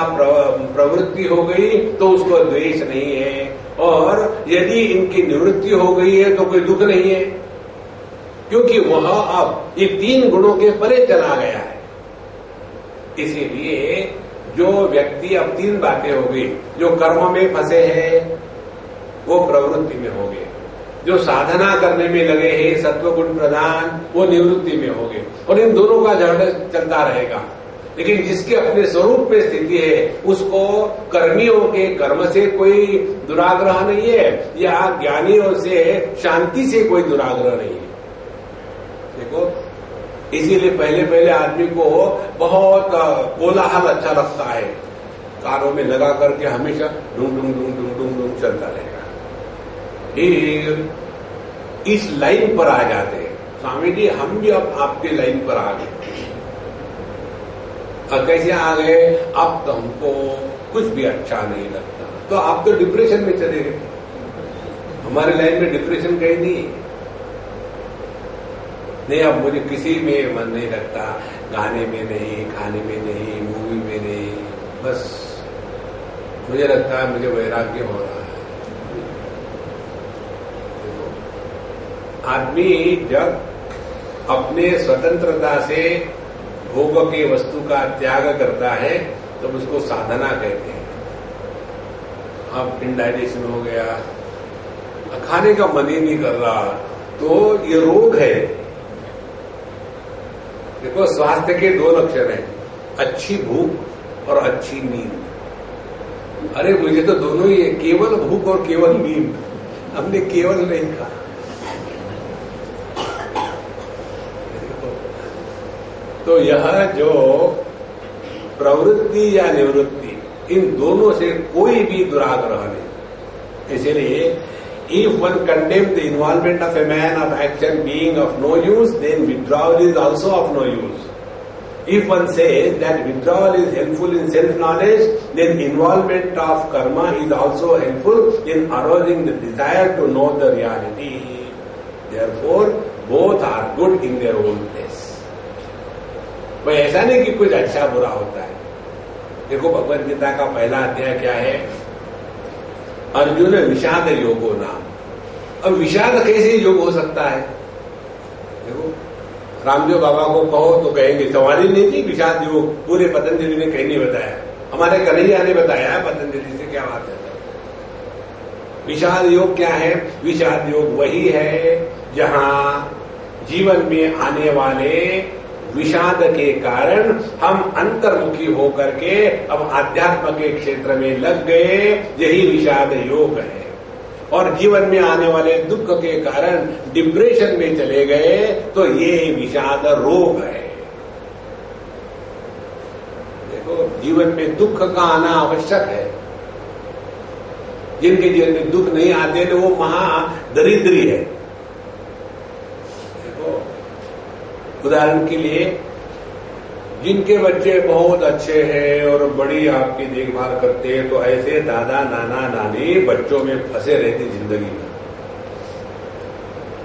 प्रवृत्ति हो गई तो उसको द्वेष नहीं है, और यदि इनकी निवृत्ति हो गई है तो कोई दुख नहीं है, क्योंकि वह अब ये तीन गुणों के परे चला गया है। इसीलिए जो व्यक्ति, अब तीन बातें हो गई, जो कर्म में फंसे हैं वो प्रवृत्ति में हो गए, जो साधना करने में लगे हैं सत्व गुण प्रधान वो निवृत्ति में हो गए, और इन दोनों का झगड़ा चलता रहेगा। लेकिन जिसके अपने स्वरूप में स्थिति है उसको कर्मियों के कर्म से कोई दुराग्रह नहीं है, या ज्ञानियों से शांति से कोई दुराग्रह नहीं है। देखो, इसीलिए पहले पहले आदमी को बहुत कोलाहल अच्छा लगता है, कानों में लगा करके हमेशा डूं डूं डूं डूं डूं डूं चलता रहेगा। फिर इस लाइन पर आ जाते हैं, स्वामी जी हम भी अब आपके लाइन पर आ गए। अब कैसे आ गए? अब तो हमको कुछ भी अच्छा नहीं लगता, तो आप तो डिप्रेशन में चले गए। हमारे लाइन में डिप्रेशन कहीं नहीं, अब मुझे किसी में मन नहीं लगता, गाने में नहीं, खाने में नहीं, मूवी में नहीं, बस मुझे लगता है मुझे वैराग्य हो रहा है। आदमी जब अपने स्वतंत्रता से भोग की वस्तु का त्याग करता है तो उसको साधना कहते हैं। अब इंडाइजेशन हो गया, खाने का मन ही नहीं कर रहा, तो ये रोग है। देखो, स्वास्थ्य के दो लक्षण हैं, अच्छी भूख और अच्छी नींद। अरे मुझे तो दोनों ही है, केवल भूख और केवल नींद। हमने केवल नहीं कहा। तो यह जो प्रवृत्ति या निवृत्ति, इन दोनों से कोई भी दुराग्रह नहीं। इसलिए if one condemns the involvement of a man of action being of no use, then withdrawal is also of no use. If one says that withdrawal is helpful in self-knowledge, then involvement of karma is also helpful in arousing the desire to know the reality. Therefore, both are good in their own place. भाई ऐसा नहीं कि कुछ अच्छा बुरा होता है। देखो, भगवद गीता का पहला अध्याय क्या है? अर्जुन विषाद योगो नाम। अब विषाद कैसे योग हो सकता है? देखो, रामदेव बाबा को कहो तो कहेंगे सवाल ही नहीं थी विषाद योग, पूरे पतंजलि ने कहीं नहीं बताया, हमारे कन्हैया ने बताया पतंजलि से, क्या बात है। विषाद योग क्या है? विषाद योग वही है जहां जीवन में आने वाले विषाद के कारण हम अंतर्मुखी होकर के अब आध्यात्म के क्षेत्र में लग गए, यही विषाद योग है। और जीवन में आने वाले दुख के कारण डिप्रेशन में चले गए, तो ये विषाद रोग है। देखो, जीवन में दुख का आना आवश्यक है। जिनके जीवन में दुख नहीं आते तो वो महादरिद्री है। उदाहरण के लिए, जिनके बच्चे बहुत अच्छे हैं और बड़ी आपकी देखभाल करते हैं, तो ऐसे दादा नाना नानी बच्चों में फंसे रहते जिंदगी में।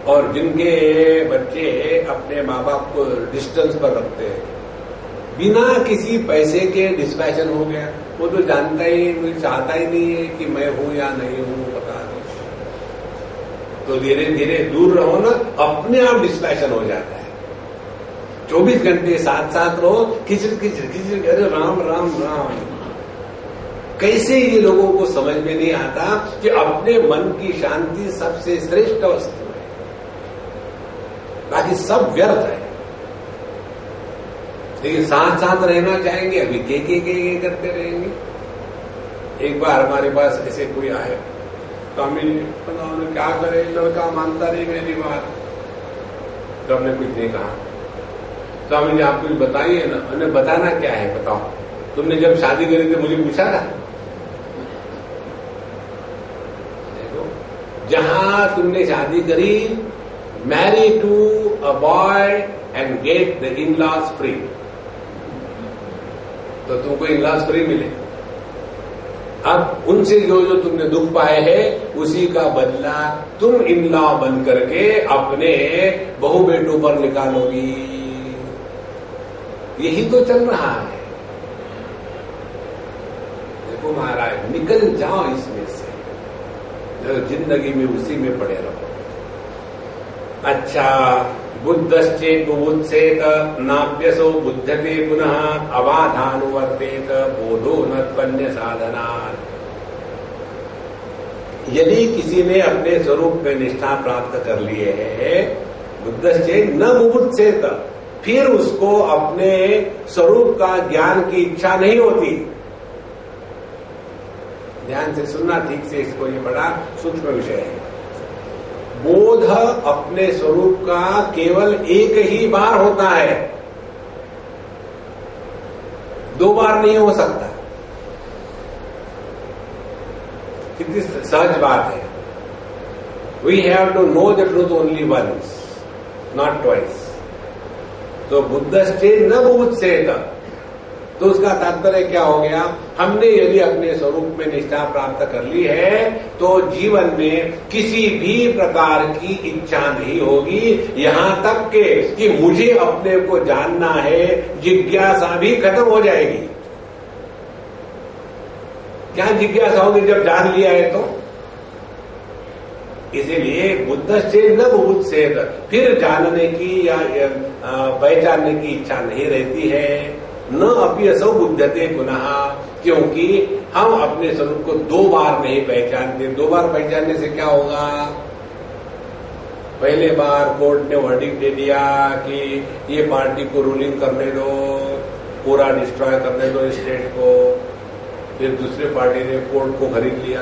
और जिनके बच्चे अपने माँ बाप को डिस्टेंस पर रखते हैं, बिना किसी पैसे के डिस्पैशन हो गया, वो तो जानता ही, मुझे चाहता ही नहीं है कि मैं हूं या नहीं हूं, पता नहीं। तो धीरे धीरे दूर रहो ना, अपने आप डिस्पैशन हो जाता है। 24 घंटे साथ साथ रहो, किचर किचर किचर, अरे राम राम राम। कैसे ये लोगों को समझ में नहीं आता कि अपने मन की शांति सबसे श्रेष्ठ वस्तु है, बाकी सब व्यर्थ है। लेकिन साथ साथ रहना चाहेंगे, अभी के करते रहेंगे। एक बार हमारे पास ऐसे कोई आए, स्वामी जी उन्होंने क्या करे, लड़का मानता नहीं मेरी बात। तो हमने कुछ नहीं कहा। स्वामी जी आप कुछ बताइए ना। उन्हें बताना क्या है, बताओ। तुमने जब शादी करी थी मुझे पूछा था? देखो, जहां तुमने शादी करी, marry to a boy and get the in laws free, तो तुमको इन लॉज फ्री मिले। अब उनसे जो जो तुमने दुख पाए हैं उसी का बदला तुम इन लॉ बन करके अपने बहू बेटों पर निकालोगी। यही तो चल रहा है। देखो महाराज, निकल जाओ इसमें से, जिंदगी में उसी में पड़े रहो। अच्छा, बुद्धश्चेत बुभुत्सेत नाप्यसो बुध्यते पुनः अबाधानुवर्तेत बोधो नत्पन्य साधनात्। यदि किसी ने अपने स्वरूप में निष्ठा प्राप्त कर लिए है, बुद्धश्चेत न बुभुत्सेत, फिर उसको अपने स्वरूप का ज्ञान की इच्छा नहीं होती। ध्यान से सुनना ठीक से, इसको ये बड़ा सूक्ष्म विषय है। बोध अपने स्वरूप का केवल एक ही बार होता है, दो बार नहीं हो सकता। कितनी सहज बात है। We have to know the truth only once, not twice. तो बुद्धश्चेत न बुभुत्सेत, तो उसका तात्पर्य क्या हो गया? हमने यदि अपने स्वरूप में निष्ठा प्राप्त कर ली है तो जीवन में किसी भी प्रकार की इच्छा नहीं होगी, यहां तक के कि मुझे अपने को जानना है, जिज्ञासा भी खत्म हो जाएगी। क्या जिज्ञासा होगी जब जान लिया है तो? इसीलिए बुद्धश्चेत न बुभुत्सेत, फिर जानने की या पहचानने की इच्छा नहीं रहती है। न अपि असौ बुध्यते पुनः, क्योंकि हम अपने स्वरूप को दो बार नहीं पहचानते। दो बार पहचानने से क्या होगा? पहले बार कोर्ट ने वर्डिक्ट दे दिया कि ये पार्टी को रूलिंग करने दो, पूरा डिस्ट्रॉय करने दो स्टेट को। फिर दूसरे पार्टी ने कोर्ट को खरीद लिया।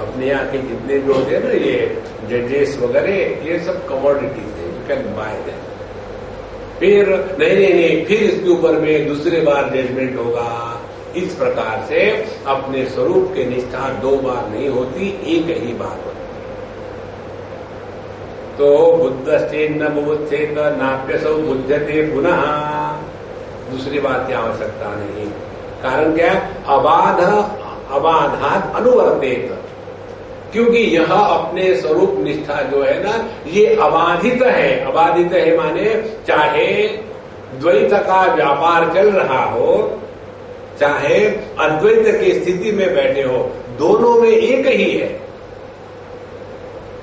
अपने यहाँ के जितने जो होते हैं ना ये जजेस वगैरह, ये सब कमोडिटीज है, यू कैन बाय देम। फिर नहीं, फिर इसके ऊपर में दूसरे बार जजमेंट होगा। इस प्रकार से अपने स्वरूप के निष्ठा दो बार नहीं होती, एक ही बार होती। तो बुद्धश्चेत न बुभुत्सेत नाप्यसौ बुध्यते पुनः, दूसरी बात की आवश्यकता नहीं। कारण क्या? अबाधात अनुवर्तेत, क्योंकि यह अपने स्वरूप निष्ठा जो है ना, ये अबाधित है। अबाधित है माने चाहे द्वैत का व्यापार चल रहा हो, चाहे अद्वैत की स्थिति में बैठे हो, दोनों में एक ही है।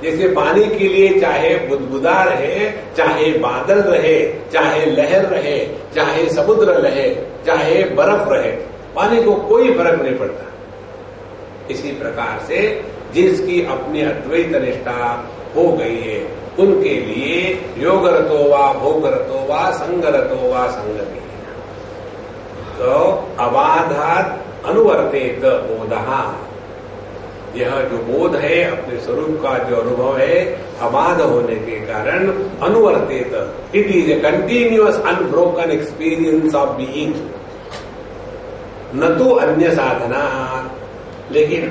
जैसे पानी के लिए चाहे बुदबुदा रहे, चाहे बादल रहे, चाहे लहर रहे, चाहे समुद्र रहे, चाहे बर्फ रहे, पानी को कोई फर्क नहीं पड़ता। इसी प्रकार से जिसकी अपनी अद्वैत निष्ठा हो गई है, उनके लिए योगरतो वा भोगरतो वा संगरतो वा संगति। तो अबाधात अनुवर्तेत बोधः, यह जो बोध है अपने स्वरूप का जो अनुभव है, अबाध होने के कारण अनुवर्तेत, it is a continuous unbroken experience of being, न तो अन्य साधना। लेकिन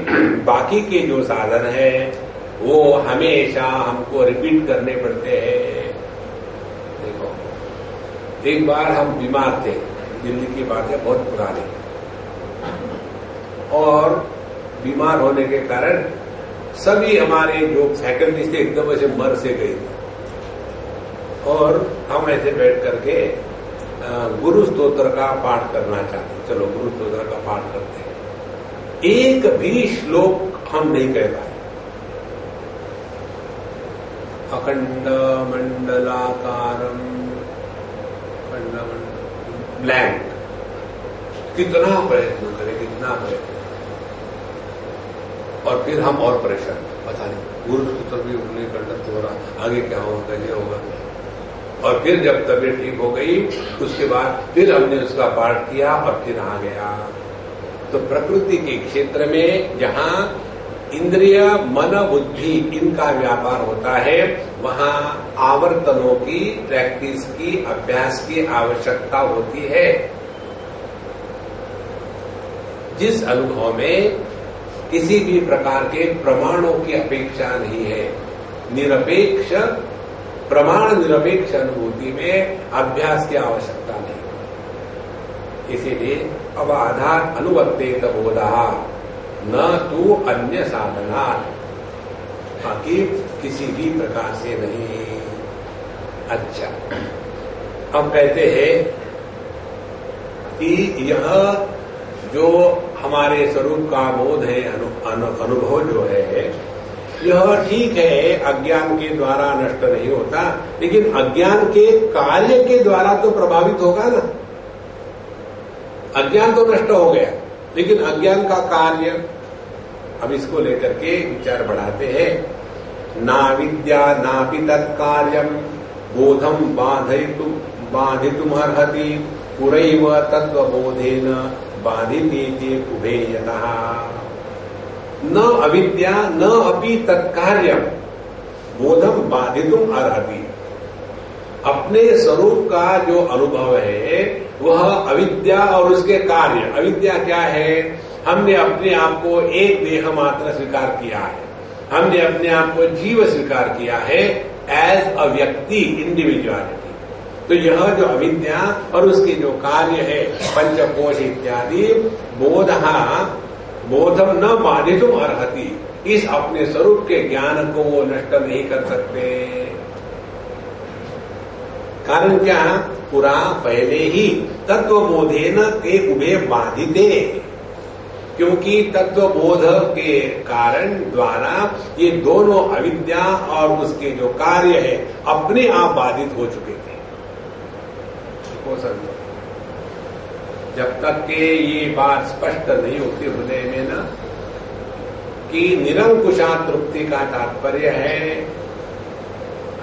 बाकी के जो साधन है वो हमेशा हमको रिपीट करने पड़ते हैं। देखो, एक बार हम बीमार थे, दिल्ली की बात है, बहुत पुरानी, और बीमार होने के कारण सभी हमारे जो फैकल्टी थे एकदम ऐसे मर से गई थी। और हम ऐसे बैठ करके गुरु स्तोत्र का पाठ करना चाहते। चलो गुरु स्तोत्र का पाठ करते हैं। एक भी श्लोक हम नहीं कह पाए। अखंड मंडलाकारम, ब्लैंक। कितना प्रयत्न करें, कितना प्रयत्न, और फिर हम और परेशान, पता नहीं गुरु सूत्र भी नहीं करना हो रहा, आगे क्या होगा, कैसे होगा। और फिर जब तबीयत ठीक हो गई, उसके बाद फिर हमने उसका पाठ किया और फिर आ गया। तो प्रकृति के क्षेत्र में जहां इंद्रिय मन बुद्धि इनका व्यापार होता है, वहां आवर्तनों की, प्रैक्टिस की, अभ्यास की आवश्यकता होती है। जिस अनुभव में किसी भी प्रकार के प्रमाणों की अपेक्षा नहीं है, निरपेक्ष प्रमाण निरपेक्ष अनुभूति में अभ्यास की आवश्यकता नहीं। इसीलिए अबाधात अनुवर्तेत बोधा न तू अन्य साधना, बाकी किसी भी प्रकार से नहीं। अच्छा, हम कहते हैं कि यह जो हमारे स्वरूप का बोध है, अनुभव जो है, यह ठीक है, अज्ञान के द्वारा नष्ट नहीं होता, लेकिन अज्ञान के कार्य के द्वारा तो प्रभावित होगा ना। अज्ञान तो नष्ट हो गया, लेकिन अज्ञान का कार्य, अब इसको लेकर के विचार बढ़ाते हैं। ना विद्या नापि तत्कार्यम बोधम बाधितुम अर्हति पुरैव तत्वबोधेन बाधिते उभे यतः। न अविद्या न अपि तत्कार्यम बोधम बाधितुम अर्हति। अपने स्वरूप का जो अनुभव है वह अविद्या और उसके कार्य। अविद्या क्या है? हमने अपने आप को एक देह मात्र स्वीकार किया है, हमने अपने आप को जीव स्वीकार किया है, एज अ व्यक्ति, इंडिविजुअलिटी। तो यह जो अविद्या और उसके जो कार्य है पंचकोश इत्यादि, बोधम न बाधितुम अर्हति, इस अपने स्वरूप के ज्ञान को वो नष्ट नहीं कर सकते। कारण क्या? पूरा पहले ही तत्वबोधेन ते उभे बाधिते, क्योंकि तत्वबोध के कारण द्वारा ये दोनों अविद्या और उसके जो कार्य है अपने आप बाधित हो चुके थे। को समझो, जब तक के ये बात स्पष्ट नहीं होती हृदय में ना कि निरंकुशा तृप्ति का तात्पर्य है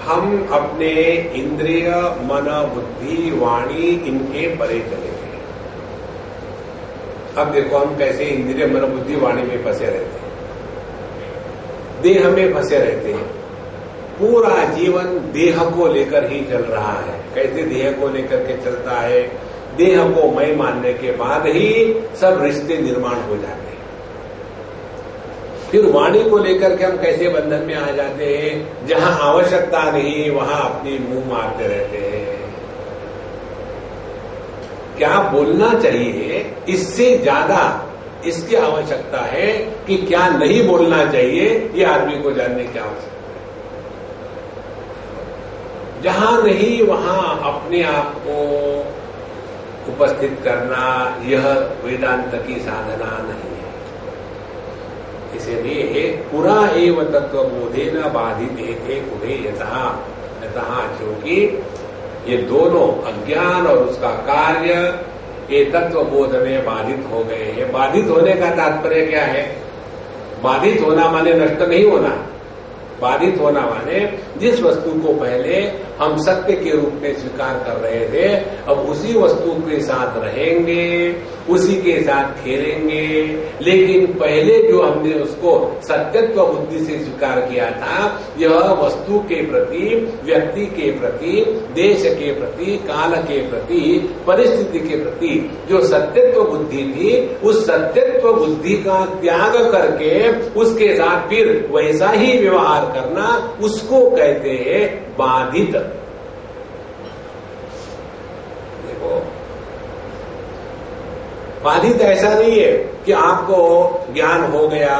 हम अपने इंद्रिय मन बुद्धि वाणी इनके परे चले गए। अब देखो हम कैसे इंद्रिय मन बुद्धि वाणी में फंसे रहते हैं, देह में फंसे रहते हैं, पूरा जीवन देह को लेकर ही चल रहा है। कैसे देह को लेकर के चलता है? देह को मैं मानने के बाद ही सब रिश्ते निर्माण हो जाते हैं। फिर वाणी को लेकर के हम कैसे बंधन में आ जाते हैं? जहां आवश्यकता नहीं वहां अपनी मुंह मारते रहते हैं। क्या बोलना चाहिए, इससे ज्यादा इसकी आवश्यकता है कि क्या नहीं बोलना चाहिए, ये आदमी को जानने की आवश्यकता। जहां नहीं वहां अपने आप को उपस्थित करना, यह वेदांत की साधना नहीं है। इसलिए पुरा एव तत्वबोधेन बाधिते उभे यतः, क्योंकि ये दोनों अज्ञान और उसका कार्य ये तत्वबोध में बाधित हो गए हैं। बाधित होने का तात्पर्य क्या है? बाधित होना माने नष्ट नहीं होना। बाधित होना माने जिस वस्तु को पहले हम सत्य के रूप में स्वीकार कर रहे थे, अब उसी वस्तु के साथ रहेंगे, उसी के साथ खेलेंगे, लेकिन पहले जो हमने उसको सत्यत्व बुद्धि से स्वीकार किया था, यह वस्तु के प्रति, व्यक्ति के प्रति, देश के प्रति, काल के प्रति, परिस्थिति के प्रति जो सत्यत्व बुद्धि थी, उस सत्यत्व बुद्धि का त्याग करके उसके साथ फिर वैसा ही व्यवहार करना, उसको कहते हैं बाधित। देखो, बाधित ऐसा नहीं है कि आपको ज्ञान हो गया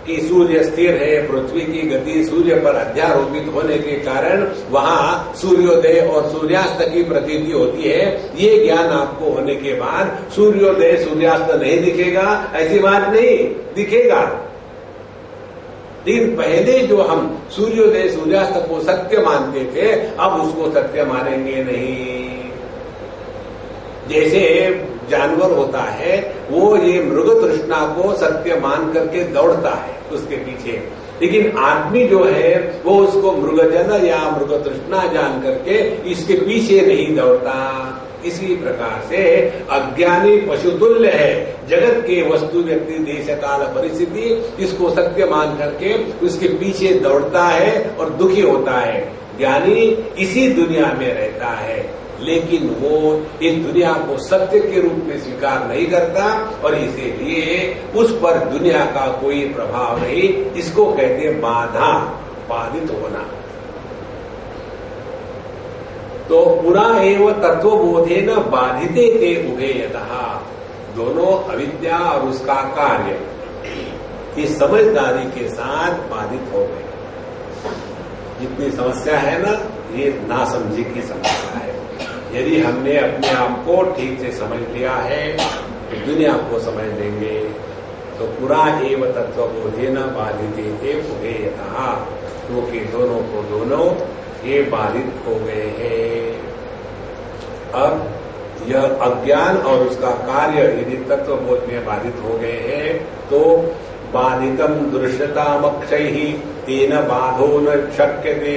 कि सूर्य स्थिर है, पृथ्वी की गति सूर्य पर अध्यारोपित होने के कारण वहां सूर्योदय और सूर्यास्त की प्रतीति होती है। ये ज्ञान आपको होने के बाद सूर्योदय सूर्यास्त नहीं दिखेगा, ऐसी बात नहीं, दिखेगा। लेकिन पहले जो हम सूर्योदय सूर्यास्त को सत्य मानते थे, अब उसको सत्य मानेंगे नहीं। जैसे जानवर होता है, वो ये मृग तृष्णा को सत्य मान करके दौड़ता है उसके पीछे, लेकिन आदमी जो है वो उसको मृगजन या मृग तृष्णा जान करके इसके पीछे नहीं दौड़ता। इसी प्रकार से अज्ञानी पशुतुल्य है, जगत के वस्तु व्यक्ति देश काल परिस्थिति इसको सत्य मान करके उसके पीछे दौड़ता है और दुखी होता है। ज्ञानी इसी दुनिया में रहता है, लेकिन वो इस दुनिया को सत्य के रूप में स्वीकार नहीं करता और इसीलिए उस पर दुनिया का कोई प्रभाव नहीं। इसको कहते हैं बाधा, बाधित होना। तो पुरा एवं तत्वबोधे न बाधिते ते उभयतः, दोनों अविद्या और उसका कार्य इस समझदारी के साथ बाधित हो गए। जितनी समस्या है ना, ये नासमझी की समस्या है। यदि हमने अपने आप को ठीक से समझ लिया है तो दुनिया को समझ लेंगे। तो पुरा एवं तत्वबोधे न बाधिते ते उभयतः, क्योंकि दोनों को दोनों ये बाधित हो गए हैं। अब यह अज्ञान और उसका कार्य यदि तत्वबोध में बाधित हो गए हैं तो बाधितम दृश्यतामक्षयहि तेन बाधो न शक्यते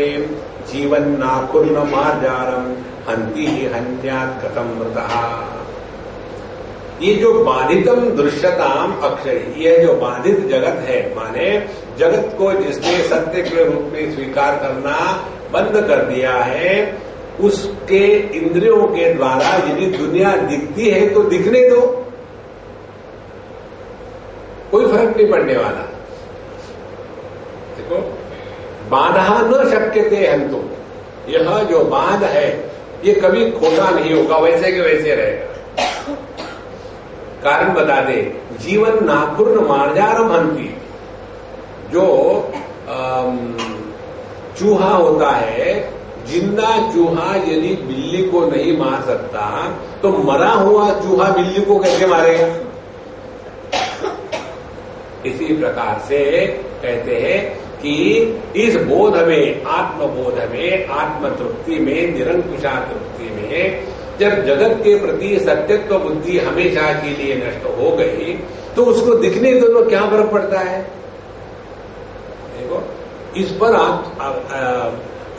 जीवन नाकुर्न मार्जारम हंति हन्यात् कथम मृतः। ये जो बाधितम दृश्यताम अक्षय, ये जो बाधित जगत है, माने जगत को जिसने सत्य के रूप में स्वीकार करना बंद कर दिया है, उसके इंद्रियों के द्वारा यदि दुनिया दिखती है तो दिखने दो, कोई फर्क नहीं पड़ने वाला। देखो, बाधा न शक्यते हंतु, यह जो बाध है ये कभी खोटा नहीं होगा, वैसे के वैसे रहेगा। कारण बता दे, जीवन नाकुर्न मार्जारम हंति, जो चूहा होता है, जिंदा चूहा यदि बिल्ली को नहीं मार सकता तो मरा हुआ चूहा बिल्ली को कैसे मारेगा? इसी प्रकार से कहते हैं कि इस बोध में, आत्मबोध में, आत्म तृप्ति में, निरंकुशा तृप्ति में जब जगत के प्रति सत्यत्व बुद्धि हमेशा के लिए नष्ट हो गई तो उसको दिखने दो तो क्या फर्क पड़ता है? देखो, इस पर आप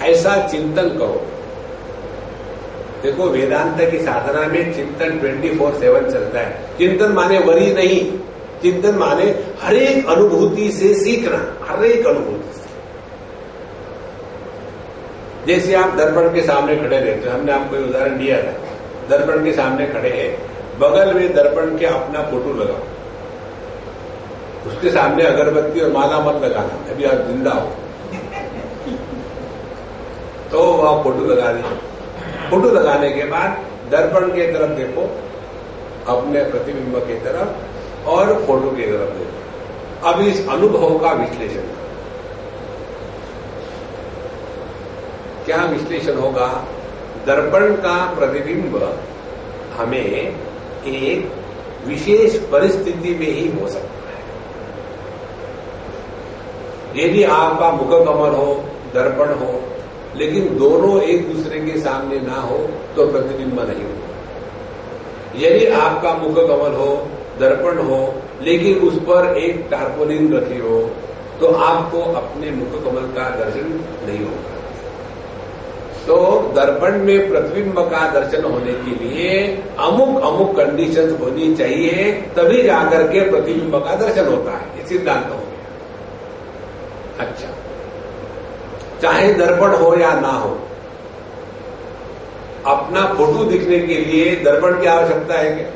ऐसा चिंतन करो। देखो, वेदांत की साधना में चिंतन 24/7 चलता है। चिंतन माने वरी नहीं, चिंतन माने हर एक अनुभूति से सीखना, हर एक अनुभूति से। जैसे आप दर्पण के सामने खड़े रहते हो, हमने आपको उदाहरण दिया था, दर्पण के सामने खड़े हैं, बगल में दर्पण के अपना फोटो लगाओ, उसके सामने अगरबत्ती और माला मत लगाना, अभी आप जिंदा हो तो आप फोटो लगा दिए। फोटो लगाने के बाद दर्पण के तरफ देखो, अपने प्रतिबिंब की तरफ, और फोटो की तरफ देखो। अब इस अनुभव का विश्लेषण करो। क्या विश्लेषण होगा? दर्पण का प्रतिबिंब हमें एक विशेष परिस्थिति में ही हो सकता है। यदि आपका मुख कमल हो, दर्पण हो, लेकिन दोनों एक दूसरे के सामने ना हो तो प्रतिबिंब नहीं हो। यदि आपका मुख कमल हो, दर्पण हो, लेकिन उस पर एक टारपोलिन रखी हो तो आपको अपने मुख कमल का दर्शन नहीं होगा। तो दर्पण में प्रतिबिंब का दर्शन होने के लिए अमुक अमुक कंडीशंस होनी चाहिए, तभी जाकर के प्रतिबिंब का दर्शन होता है। ये सिद्धांत हो गया। अच्छा, चाहे दर्पण हो या ना हो, अपना फोटो दिखने के लिए दर्पण की आवश्यकता है क्या?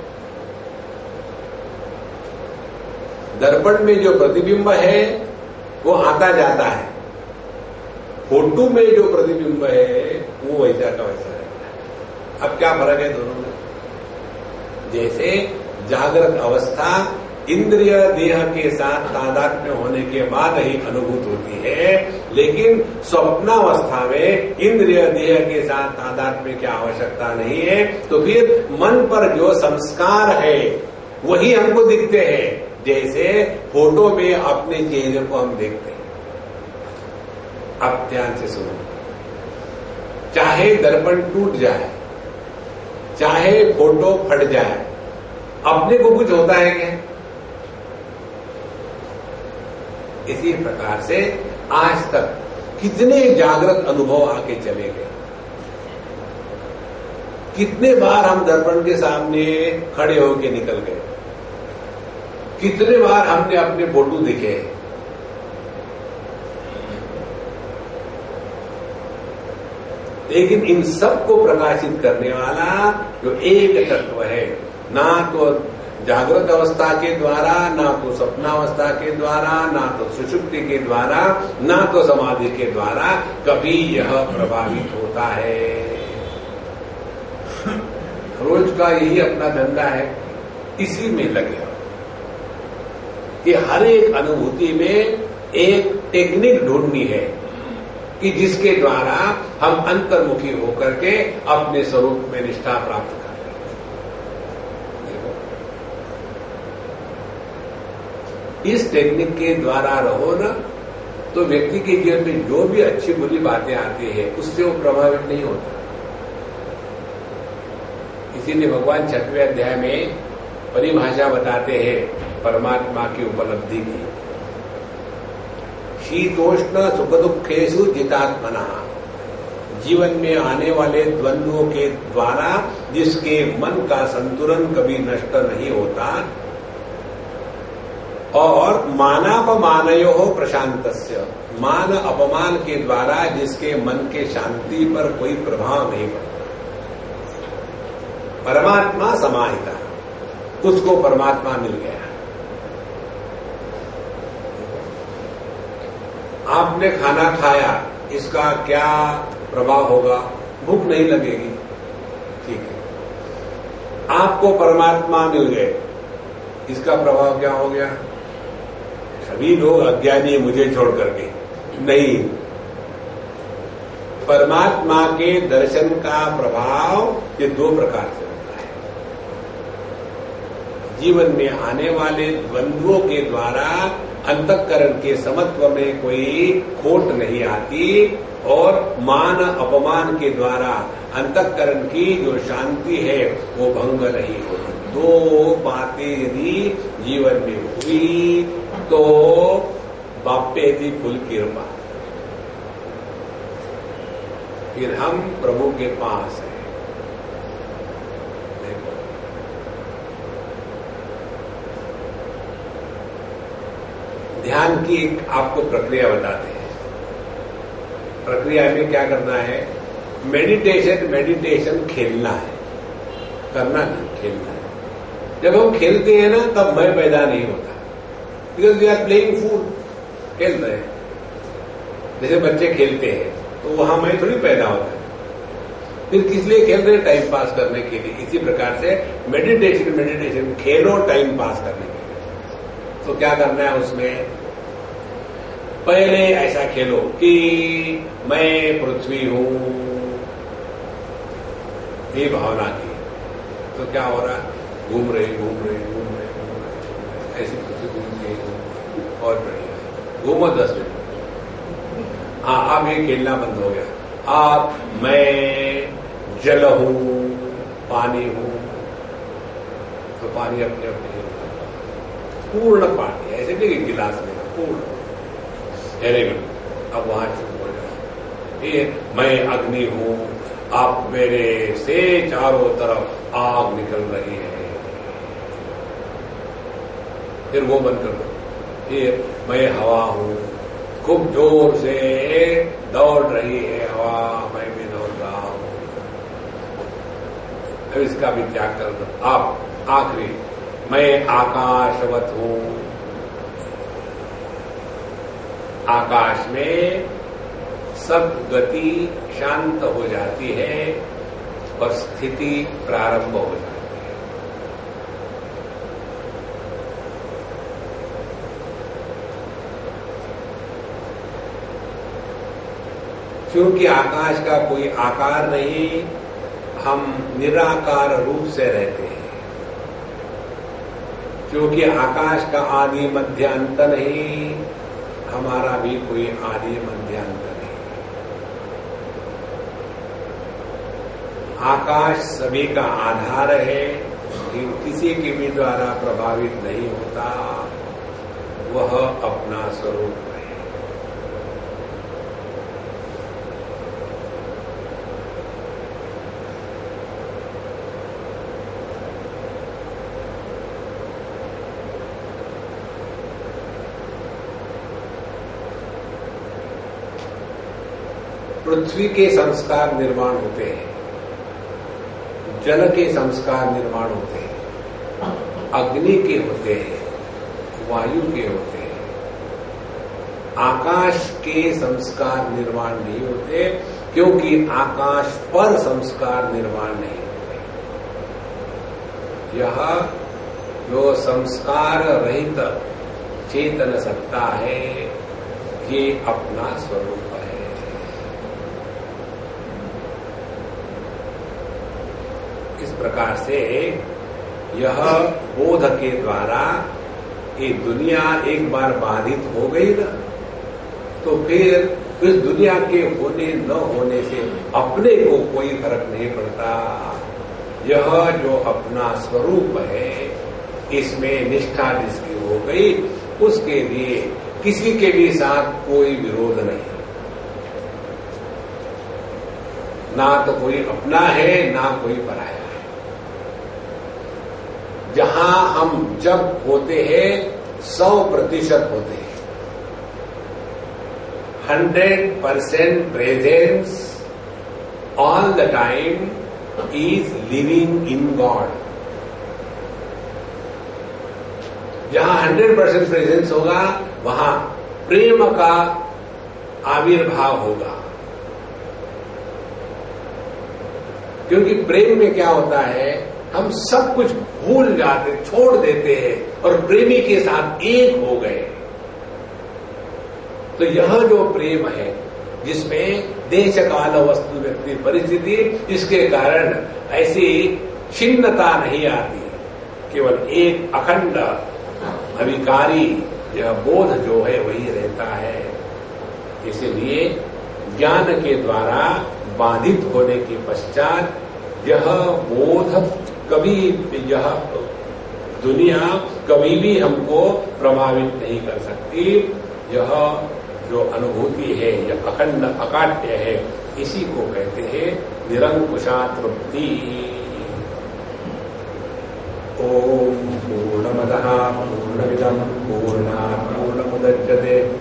दर्पण में जो प्रतिबिंब है वो आता जाता है, फोटो में जो प्रतिबिंब है वो वैसा का वैसा रहता है। अब क्या फर्क है दोनों में? जैसे जागृत अवस्था इंद्रिय देह के साथ तादात्म्य होने के बाद ही अनुभूत होती है, लेकिन स्वप्नावस्था में इंद्रिय देह के साथ तादात्म्य की आवश्यकता नहीं है। तो फिर मन पर जो संस्कार है वही हमको दिखते हैं, जैसे फोटो में अपने चेहरे को हम देखते हैं। अब ध्यान से सुनो, चाहे दर्पण टूट जाए, चाहे फोटो फट जाए, अपने को कुछ होता है क्या? इसी प्रकार से आज तक कितने जागृत अनुभव आके चले गए, कितने बार हम दर्पण के सामने खड़े होके निकल गए, कितने बार हमने अपने फोटो देखे, लेकिन इन सब को प्रकाशित करने वाला जो एक तत्व है, ना तो जागृत अवस्था के द्वारा, ना तो स्वप्नावस्था के द्वारा, ना तो सुषुप्ति के द्वारा, ना तो समाधि के द्वारा कभी यह प्रभावित होता है। रोज का यही अपना धंधा है, इसी में लगे हो कि हर एक अनुभूति में एक टेक्निक ढूंढनी है कि जिसके द्वारा हम अंतर्मुखी होकर के अपने स्वरूप में निष्ठा प्राप्त करें। इस टेक्निक के द्वारा रहो ना, तो व्यक्ति के जीवन में जो भी अच्छी बुरी बातें आती है उससे वो प्रभावित नहीं होता। इसीलिए भगवान 6वें अध्याय में परिभाषा बताते हैं परमात्मा की उपलब्धि की। शीतोष्ण सुख दुखेषु जितात्मना, जीवन में आने वाले द्वंद्वों के द्वारा जिसके मन का संतुलन कभी नष्ट नहीं होता, और मानापमानयो प्रशांतस्य, मान अपमान के द्वारा जिसके मन के शांति पर कोई प्रभाव नहीं पड़ता, परमात्मा समाहिता, उसको परमात्मा मिल गया। आपने खाना खाया, इसका क्या प्रभाव होगा? भूख नहीं लगेगी, ठीक है। आपको परमात्मा मिल गए, इसका प्रभाव क्या हो गया? सभी लोग अज्ञानी मुझे छोड़ करके नहीं, परमात्मा के दर्शन का प्रभाव ये दो प्रकार से होता है। जीवन में आने वाले द्वंद्वों के द्वारा अंतःकरण के समत्व में कोई खोट नहीं आती, और मान अपमान के द्वारा अंतःकरण की जो शांति है वो भंग नहीं होती। दो बातें यदि जीवन में हुई तो बापे दी फुल कृपा, फिर हम प्रभु के पास हैं। देखो, ध्यान की एक आपको प्रक्रिया बताते हैं। प्रक्रिया में क्या करना है? मेडिटेशन खेलना है, करना नहीं, खेलना है। जब हम खेलते हैं ना, तब मैं पैदा नहीं होता, बिकॉज वी आर प्लेइंग फूल, खेल रहे हैं। जैसे बच्चे खेलते हैं तो वहां मैं थोड़ी पैदा होता है, फिर किस लिए खेल रहे? टाइम पास करने के लिए। इसी प्रकार से मेडिटेशन खेलो टाइम पास करने के लिए। तो क्या करना है उसमें? पहले ऐसा खेलो कि मैं पृथ्वी हूं, ये भावना की। तो क्या हो रहा है? घूम रहे ऐसी पृथ्वी घूम रही, और बढ़िया घूमो 10 मिनट। हाँ, अब ये खेलना बंद हो गया। अब मैं जल हूं, पानी हूं, तो पानी अपने अपने पूर्ण पानी, ऐसे नहीं कि गिलास में, पूर्ण। Very good. अब वहां चुप हो जाओ। ये मैं अग्नि हूं, अब मेरे से चारों तरफ आग निकल रही है, फिर वो बंद कर दो। ये मैं हवा हूं, खूब जोर से दौड़ रही है हवा, मैं भी दौड़ रहा हूं, अब इसका भी त्याग कर दो। अब आखिरी, मैं आकाशवत हूं, आकाश में सब गति शांत हो जाती है और स्थिति प्रारंभ हो जाती है। क्योंकि आकाश का कोई आकार नहीं, हम निराकार रूप से रहते हैं। क्योंकि आकाश का आदि मध्य अंत नहीं, हमारा भी कोई आदि मध्य अंत नहीं। आकाश सभी का आधार है, लेकिन किसी के भी द्वारा प्रभावित नहीं होता, वह अपना स्वरूप है। पृथ्वी के संस्कार निर्माण होते हैं, जल के संस्कार निर्माण होते हैं, अग्नि के होते हैं, वायु के होते हैं। आकाश के संस्कार निर्माण नहीं होते, क्योंकि आकाश पर संस्कार निर्माण नहीं होते। यह जो संस्कार रहित चेतन सत्ता है, ये अपना स्वरूप है। इस प्रकार से यह बोध के द्वारा ये दुनिया एक बार बाधित हो गई ना, तो फिर इस दुनिया के होने न होने से अपने को कोई फर्क नहीं पड़ता। यह जो अपना स्वरूप है, इसमें निष्ठा जिसकी हो गई, उसके लिए किसी के भी साथ कोई विरोध नहीं। ना तो कोई अपना है, ना कोई पराया है। जहां हम जब होते हैं 100% होते हैं, 100% presence all the time is living in God. जहां 100% प्रेजेंस होगा, वहां प्रेम का आविर्भाव होगा। क्योंकि प्रेम में क्या होता है, हम सब कुछ भूल जाते, छोड़ देते हैं और प्रेमी के साथ एक हो गए। तो यह जो प्रेम है, जिसमें देश काल वस्तु व्यक्ति परिस्थिति, इसके कारण ऐसी छिन्नता नहीं आती, केवल एक अखंड अविकारी यह बोध जो है वही रहता है। इसलिए ज्ञान के द्वारा बाधित होने के पश्चात यह बोध कभी, यह दुनिया कभी भी हमको प्रभावित नहीं कर सकती। यह जो अनुभूति है, यह अखंड अकाट्य है, इसी को कहते हैं निरंकुशा तृप्ति। ओम पूर्णमदः पूर्णमिदं पूर्णात् पूर्णमुदच्यते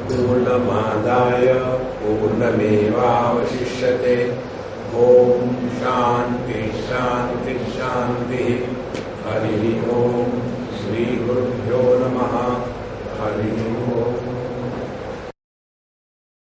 पूर्णमादाय पूर्णमेवावशिष्यते। ओम शांति शांति शांति। हरि ओम। श्री गुरुभ्यो नमः। हरि ओम।